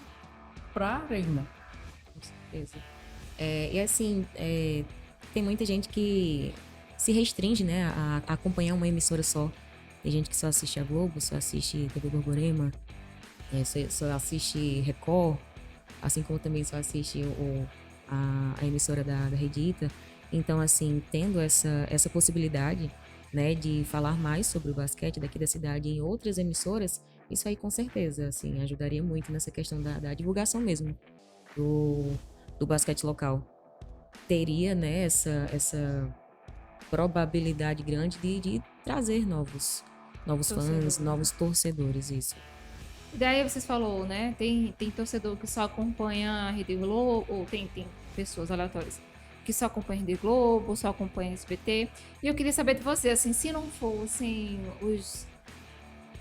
para a arena. Com certeza. E assim, tem muita gente que se restringe, né, a acompanhar uma emissora só. Tem gente que só assiste a Globo, só assiste TV Borborema, só assiste Record, assim como também só assiste a emissora da Redita. Então, assim, tendo essa possibilidade, né, de falar mais sobre o basquete daqui da cidade em outras emissoras, isso aí com certeza, assim, ajudaria muito nessa questão da divulgação mesmo do basquete local. Teria, né, essa probabilidade grande de trazer novos fãs, novos torcedores, isso. E daí vocês falou, né? Tem torcedor que só acompanha a Rede Globo, ou tem pessoas aleatórias que só acompanham a Rede Globo, só acompanham a SBT. E eu queria saber de você, assim, se não fossem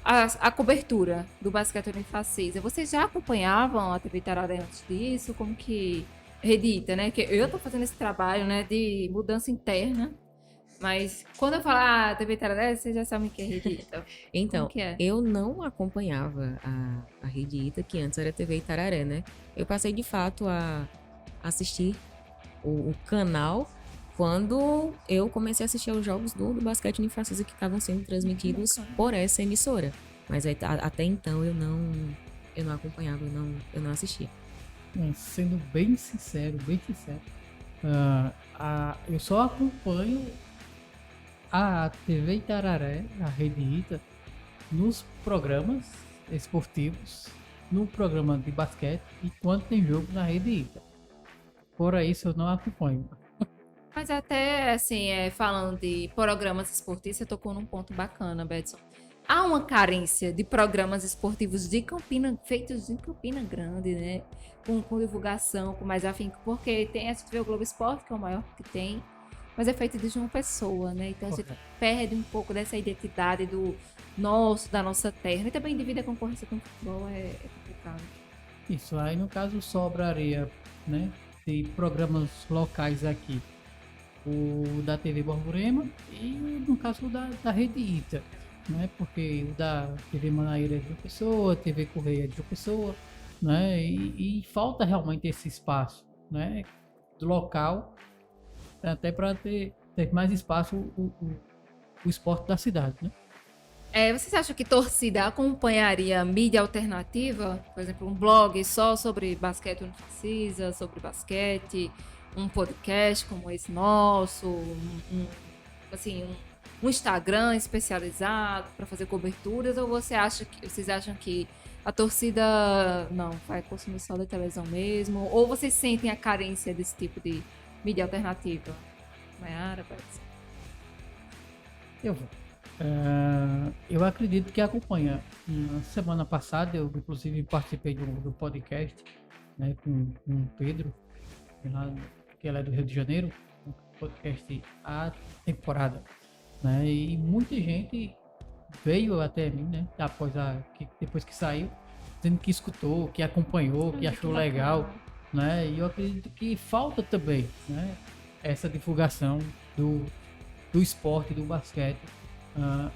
a cobertura do basquete unifacisa, vocês já acompanhavam a TV Tararé antes disso? Como que Redita, né? Que eu tô fazendo esse trabalho, né, de mudança interna. Mas quando eu falar TV Tararé, vocês já sabem que é Redita. Então, Como que é? eu não acompanhava a Rede Ita, que antes era TV Itararé, né? Eu passei de fato a assistir o canal quando eu comecei a assistir aos jogos do basquete unifacisa que estavam sendo transmitidos por essa emissora. Mas até então eu não acompanhava, eu não assistia. Sendo bem sincero, eu só acompanho a TV Itararé, a Rede Ita, nos programas esportivos, no programa de basquete e quando tem jogo na Rede Ita. Fora isso, eu não acompanho. Mas até, assim, falando de programas esportivos, você tocou num ponto bacana, Betson. Há uma carência de programas esportivos feitos em Campina Grande, né? Com divulgação, com mais afinco, porque tem a TV Globo Esporte, que é o maior que tem, mas é feito de uma pessoa, né? Então a gente perde um pouco dessa identidade da nossa terra. E também devido à concorrência com o futebol é complicado. Isso aí, no caso, sobraria, né, de programas locais aqui, o da TV Borborema e no caso da Rede Ita, né, porque o da TV Manaíra é de uma pessoa, TV Correia é de uma pessoa, né, e falta realmente esse espaço, né, do local, até para ter mais espaço o esporte da cidade, né. Vocês acham que torcida acompanharia mídia alternativa? Por exemplo, um blog só sobre basquete unifacisa, sobre basquete, um podcast como esse nosso, um Instagram especializado para fazer coberturas? Ou vocês acham que a torcida não vai consumir só da televisão mesmo? Ou vocês sentem a carência desse tipo de mídia alternativa? Mayara, parece. Eu acredito que acompanha. Na semana passada eu inclusive participei do podcast, né, com o Pedro, que ela é do Rio de Janeiro, um podcast A Temporada, né, e muita gente veio até mim, né, depois que saiu, dizendo que escutou, que acompanhou, que achou legal, né, e eu acredito que falta também, né, essa divulgação do esporte, do basquete,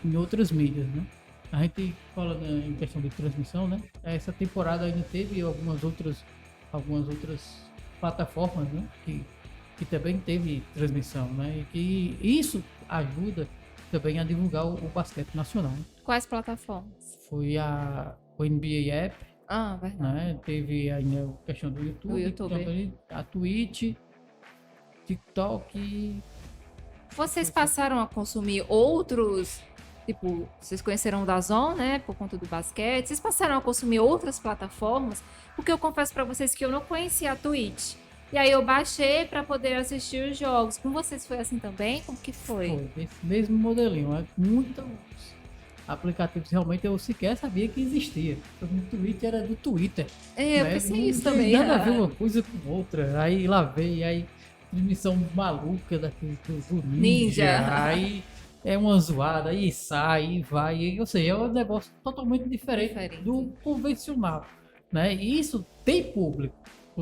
em outras mídias, né? a gente fala em questão de transmissão, né? Essa temporada ainda teve algumas outras plataformas, né? Que também teve transmissão, né? E que isso ajuda também a divulgar o basquete nacional, né? Quais plataformas? Foi o NBA App, Ah, verdade. né? Teve ainda a questão do YouTube, Do YouTube. também a Twitch, TikTok. Vocês passaram a consumir outros, tipo, vocês conheceram o DAZN, né, por conta do basquete. Vocês passaram a consumir outras plataformas? Porque eu confesso pra vocês que eu não conhecia a Twitch. E aí eu baixei pra poder assistir os jogos. Com vocês foi assim também? Como que foi? Foi esse mesmo modelinho, né? Muitos aplicativos realmente eu sequer sabia que existia. O Twitch era do Twitter. É, eu né? pensei Não isso tem também. nada a ver uma coisa com outra. Aí lá veio, aí transmissão maluca do Ninja. Aí é uma zoada, aí sai, e vai. Ou seja, é um negócio totalmente diferente do convencional. Né? E isso tem público.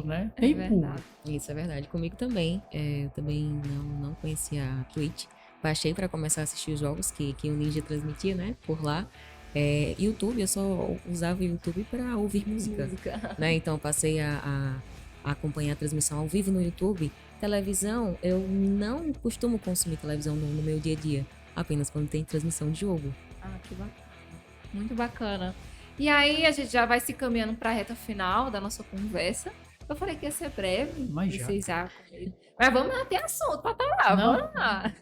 Né? Tem público. Isso é verdade. Comigo também. Eu também não conhecia a Twitch. Baixei para começar a assistir os jogos que o Ninja transmitia, né? Por lá. YouTube, eu só usava o YouTube para ouvir música. Né? Então passei a acompanhar a transmissão ao vivo no YouTube. Televisão, eu não costumo consumir televisão no meu dia a dia. Apenas quando tem transmissão de jogo. Ah, que bacana. Muito bacana. E aí a gente já vai se caminhando para a reta final da nossa conversa. Eu falei que ia ser breve. Mas já. Mas vamos lá, tem assunto pra falar. Vamos lá.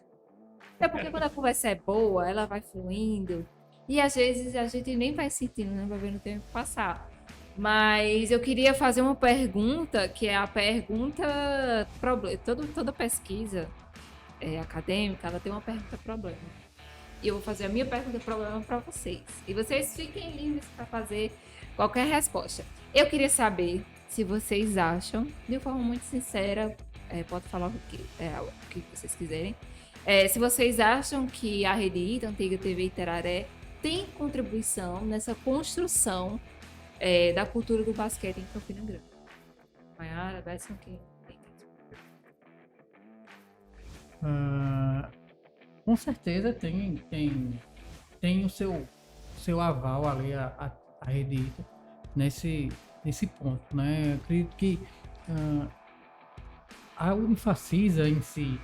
É porque quando a conversa é boa, ela vai fluindo. E às vezes a gente nem vai sentindo, né? Vai vendo o tempo passar. Mas eu queria fazer uma pergunta, que é a pergunta problema. Toda pesquisa acadêmica, ela tem uma pergunta problema. E eu vou fazer a minha pergunta problema para vocês. E vocês fiquem livres para fazer qualquer resposta. Eu queria saber se vocês acham, de forma muito sincera, pode falar o que vocês quiserem, se vocês acham que a Rede Ita, antiga TV Itararé, tem contribuição nessa construção da cultura do basquete em Campina Grande. Maiara, Besson, quem tem? Com certeza tem o seu aval ali, a Rede Ita, nesse ponto, né? Eu acredito que a Unifacisa em si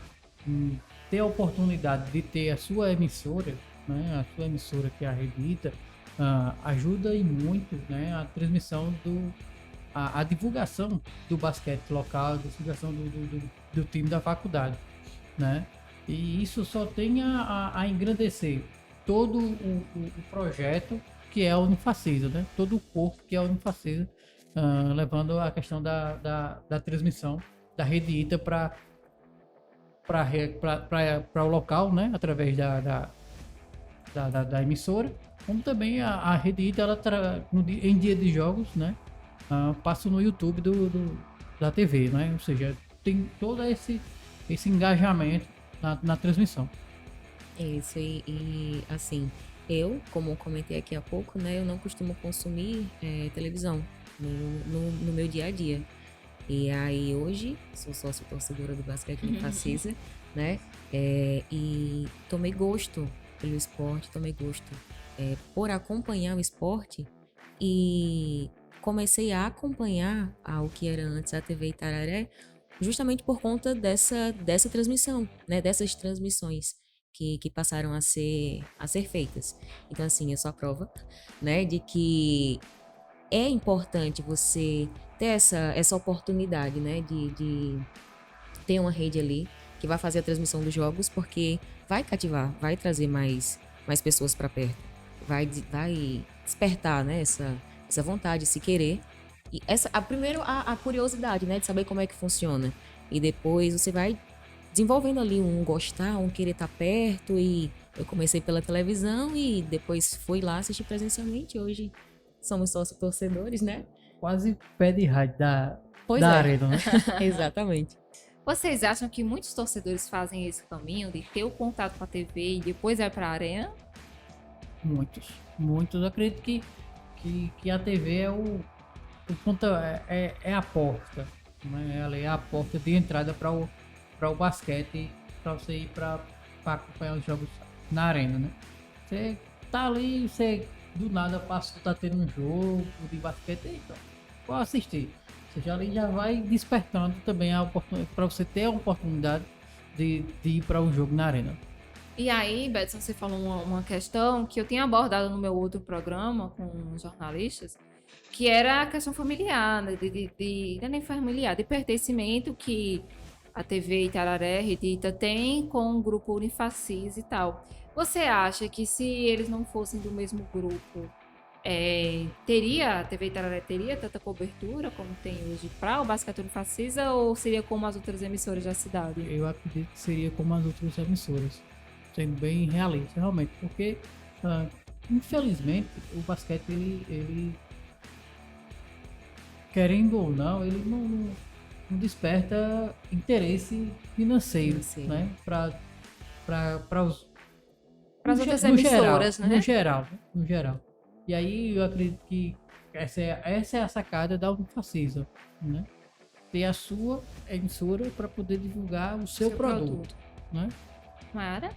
ter a oportunidade de ter a sua emissora, né? A sua emissora que é a Rede Ita, ajuda e muito, né? A transmissão a divulgação do basquete local, a divulgação do time da faculdade, né? E isso só tem a engrandecer todo o projeto que é a Unifacisa, né? Todo o corpo que é a Unifacisa, levando a questão da transmissão da Rede Ita para o local, né? Através da emissora, como também a Rede Ita, em dia de jogos, né? Passa no YouTube da TV, né? Ou seja, tem todo esse engajamento na transmissão. Isso, e assim, eu, como comentei aqui há pouco, né, eu não costumo consumir televisão no meu dia a dia. E aí hoje, sou sócio torcedora do basquete Unifacisa, né, e tomei gosto pelo esporte, tomei gosto por acompanhar o esporte e comecei a acompanhar o que era antes a TV Itararé, justamente por conta dessa transmissão, né, dessas transmissões que passaram a ser feitas. Então, assim, eu sou a prova, né, de que é importante você ter essa oportunidade, né, de ter uma rede ali que vai fazer a transmissão dos jogos, porque vai cativar, vai trazer mais pessoas para perto, vai despertar, né, essa vontade, se querer. E primeiro a curiosidade, né, de saber como é que funciona. E depois você vai desenvolvendo ali um gostar, um querer estar perto. E eu comecei pela televisão e depois fui lá assistir presencialmente. Hoje somos sócios torcedores, né? Quase pé de rádio da arena, né? Exatamente. Vocês acham que muitos torcedores fazem esse caminho de ter o contato com a TV e depois vai para a arena? Muitos. Eu acredito que a TV é o ponto, é a porta, né? Ela é a porta de entrada para o basquete, para você ir para acompanhar os jogos na arena, né? Você tá ali, você do nada passou, tá tendo um jogo de basquete, então, vou assistir. Você já vai despertando também a oportunidade, para você ter a oportunidade de ir para um jogo na arena. E aí, Betson, você falou uma questão que eu tinha abordado no meu outro programa com jornalistas, que era a questão familiar, né? Não é nem familiar, de pertencimento que a TV Itararé, Rede Ita, tem com o grupo Unifacis e tal. Você acha que se eles não fossem do mesmo grupo, a TV Itararé teria tanta cobertura como tem hoje para o basquete Unifacisa, ou seria como as outras emissoras da cidade? Eu acredito que seria como as outras emissoras, sendo bem realista, realmente, porque infelizmente o basquete ele querendo ou não, ele não desperta interesse financeiro, né? Para as outras emissoras, né? No geral. E aí eu acredito que essa é a sacada da Unifacisa, né? Ter a sua emissora para poder divulgar o seu produto, né? Mara?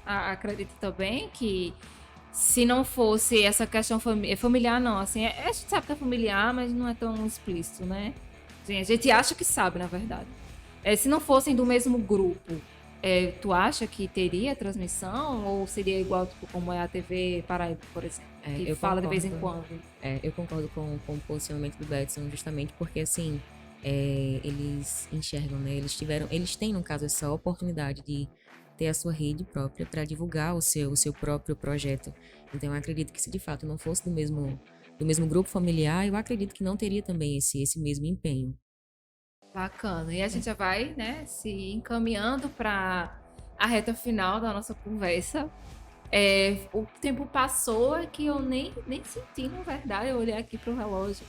Acredito também que se não fosse essa questão familiar, não, assim, a gente sabe que é familiar, mas não é tão explícito, né? Assim, a gente acha que sabe, na verdade. Se não fossem do mesmo grupo, tu acha que teria transmissão, ou seria igual, tipo, como é a TV Paraíba, por exemplo, que fala de vez em quando? Eu concordo com o posicionamento do Betson, justamente porque, assim, eles enxergam, né? Eles têm, no caso, essa oportunidade de ter a sua rede própria para divulgar o seu próprio projeto. Então, eu acredito que se de fato não fosse do mesmo grupo familiar, eu acredito que não teria também esse mesmo empenho. Bacana. E a gente já vai, né, se encaminhando para a reta final da nossa conversa. O tempo passou que eu nem senti, na verdade. Eu olhei aqui pro relógio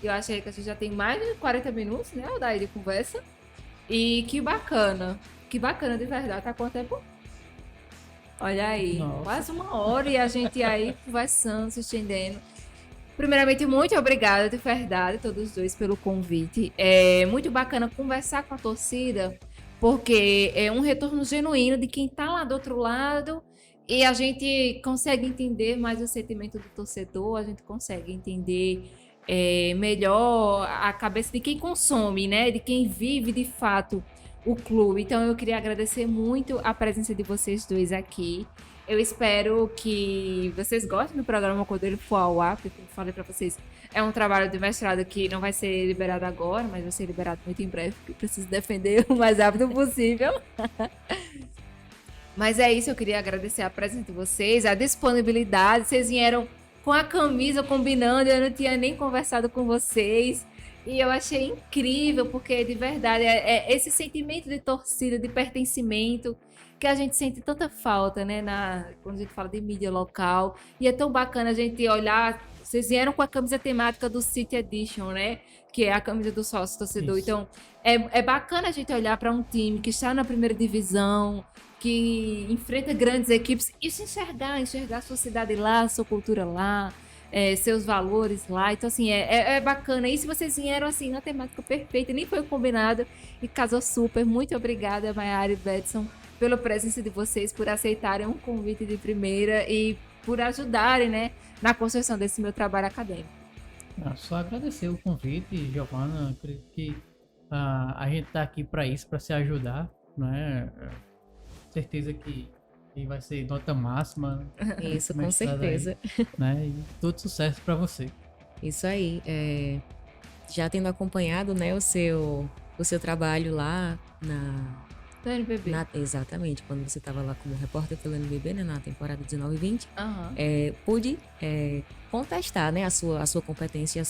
e eu achei que a gente já tem mais de 40 minutos, né, daí de conversa. E que bacana de verdade. Tá quanto tempo? Olha aí, Nossa. quase 1 hora e a gente aí conversando, se estendendo. Primeiramente, muito obrigada de verdade, todos dois, pelo convite. É muito bacana conversar com a torcida, porque é um retorno genuíno de quem tá lá do outro lado e a gente consegue entender mais o sentimento do torcedor, a gente consegue entender melhor a cabeça de quem consome, né? De quem vive de fato o clube. Então eu queria agradecer muito a presença de vocês dois aqui. Eu espero que vocês gostem do programa quando ele for ao ar, porque como eu falei pra vocês, é um trabalho de mestrado que não vai ser liberado agora, mas vai ser liberado muito em breve, porque eu preciso defender o mais rápido possível. Mas é isso, eu queria agradecer a presença de vocês, a disponibilidade. Vocês vieram com a camisa combinando, eu não tinha nem conversado com vocês. E eu achei incrível, porque de verdade é esse sentimento de torcida, de pertencimento, que a gente sente tanta falta, né? Quando a gente fala de mídia local. E é tão bacana a gente olhar. Vocês vieram com a camisa temática do City Edition, né? Que é a camisa do sócio torcedor. Isso. Então, é bacana a gente olhar para um time que está na primeira divisão, que enfrenta grandes equipes, e se enxergar a sua cidade lá, a sua cultura lá. Seus valores lá, então assim, é bacana. E se vocês vieram assim na temática perfeita, nem foi combinado e casou super. Muito obrigada, Mayara e Betson, pela presença de vocês, por aceitarem um convite de primeira e por ajudarem, né, na construção desse meu trabalho acadêmico. Só agradecer o convite, Giovana. Acredito que a gente tá aqui para isso, para se ajudar, né? Certeza que vai ser nota máxima. Isso, com certeza. Aí, né? E todo sucesso para você. Isso aí. Já tendo acompanhado, né, o seu trabalho lá Do NBB. Exatamente, quando você estava lá como repórter pelo NBB, né, na temporada 19 e 20, pude contestar, né, a sua competência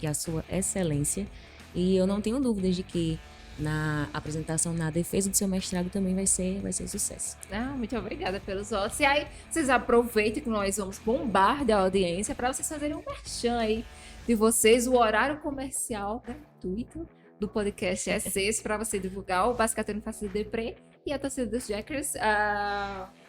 e a sua excelência. E eu não tenho dúvidas de que na apresentação, na defesa do seu mestrado também vai ser sucesso. Muito obrigada pelos votos. E aí, vocês aproveitem que nós vamos bombardear a audiência para vocês fazerem um merchan aí de vocês. O horário comercial gratuito do podcast é esse, para você divulgar o Basquete Unifacisa de Depré e a torcida dos Jackers.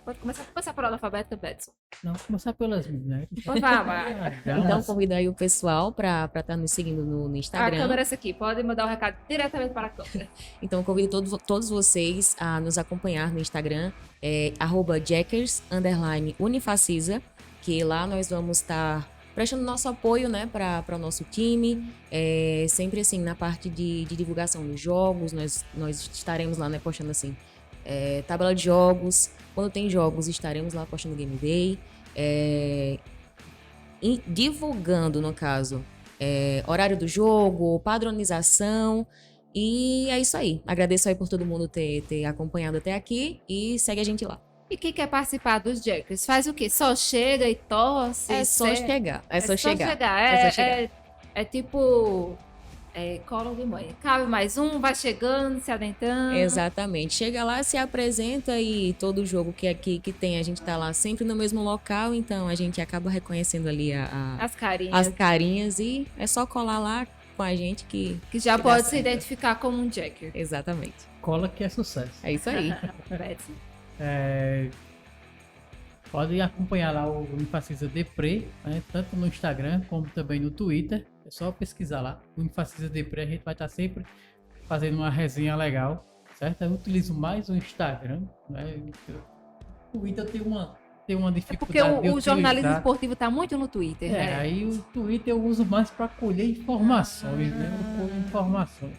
Pode começar por alfabeto, Betson. Não, começar pelas mulheres. Então, convido aí o pessoal para estar nos seguindo no Instagram. A câmera é essa aqui, pode mandar o recado diretamente para a câmera. Então, convido todos vocês a nos acompanhar no Instagram, @Jackers_Unifacisa, porque lá nós vamos estar prestando nosso apoio, né, para o nosso time. Sempre assim, na parte de divulgação dos jogos, nós estaremos lá, né, postando assim, tabela de jogos. Quando tem jogos, estaremos lá postando Game Day. E divulgando, no caso, horário do jogo, padronização. E é isso aí. Agradeço aí por todo mundo ter acompanhado até aqui e segue a gente lá. E quem quer participar dos Jackers, faz o quê? Só chega e torce? É só chegar. É só chegar. É tipo colo de mãe. Cabe mais um, vai chegando, se adentrando. Exatamente. Chega lá, se apresenta e todo jogo que aqui que tem, a gente tá lá sempre no mesmo local, então a gente acaba reconhecendo ali as as carinhas e é só colar lá com a gente que já pode se certo. identificar como um Jacker. Exatamente. Cola que é sucesso. É isso aí. Pode acompanhar lá o Unifacisa Depre, né, tanto no Instagram como também no Twitter. É só pesquisar lá, Unifacisa Depre, a gente vai estar sempre fazendo uma resenha legal, certo? Eu utilizo mais o Instagram, né? O Twitter tem uma dificuldade porque o jornalismo utilizar. esportivo está muito no Twitter, né? Aí o Twitter eu uso mais para colher informações, né? Eu colho informações.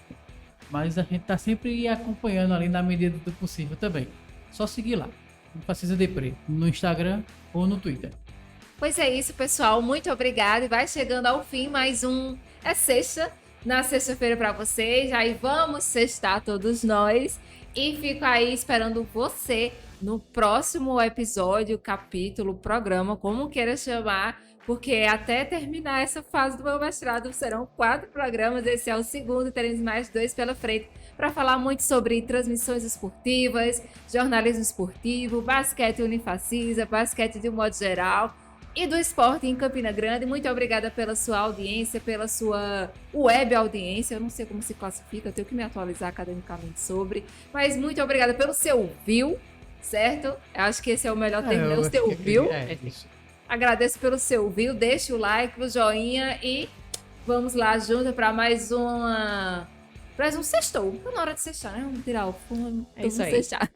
Mas a gente tá sempre acompanhando ali na medida do possível também. Só seguir lá, Unifacisa Depre, no Instagram ou no Twitter. Pois é isso, pessoal. Muito obrigada. E vai chegando ao fim mais um sexta, na sexta-feira para vocês. Aí vamos sextar todos nós. E fico aí esperando você no próximo episódio, capítulo, programa, como queira chamar. Porque até terminar essa fase do meu mestrado serão 4 programas. Esse é o segundo, teremos mais 2 pela frente. Para falar muito sobre transmissões esportivas, jornalismo esportivo, basquete Unifacisa, basquete de um modo geral e do esporte em Campina Grande. Muito obrigada pela sua audiência, pela sua web audiência. Eu não sei como se classifica, eu tenho que me atualizar academicamente sobre. Mas muito obrigada pelo seu view, certo? Eu acho que esse é o melhor termo, o seu view. Isso. Agradeço pelo seu view, deixa o like, o joinha e vamos lá junto para mais um sextou. Tá na hora de sextar, né? Vamos tirar o fundo. É isso aí. Sextar.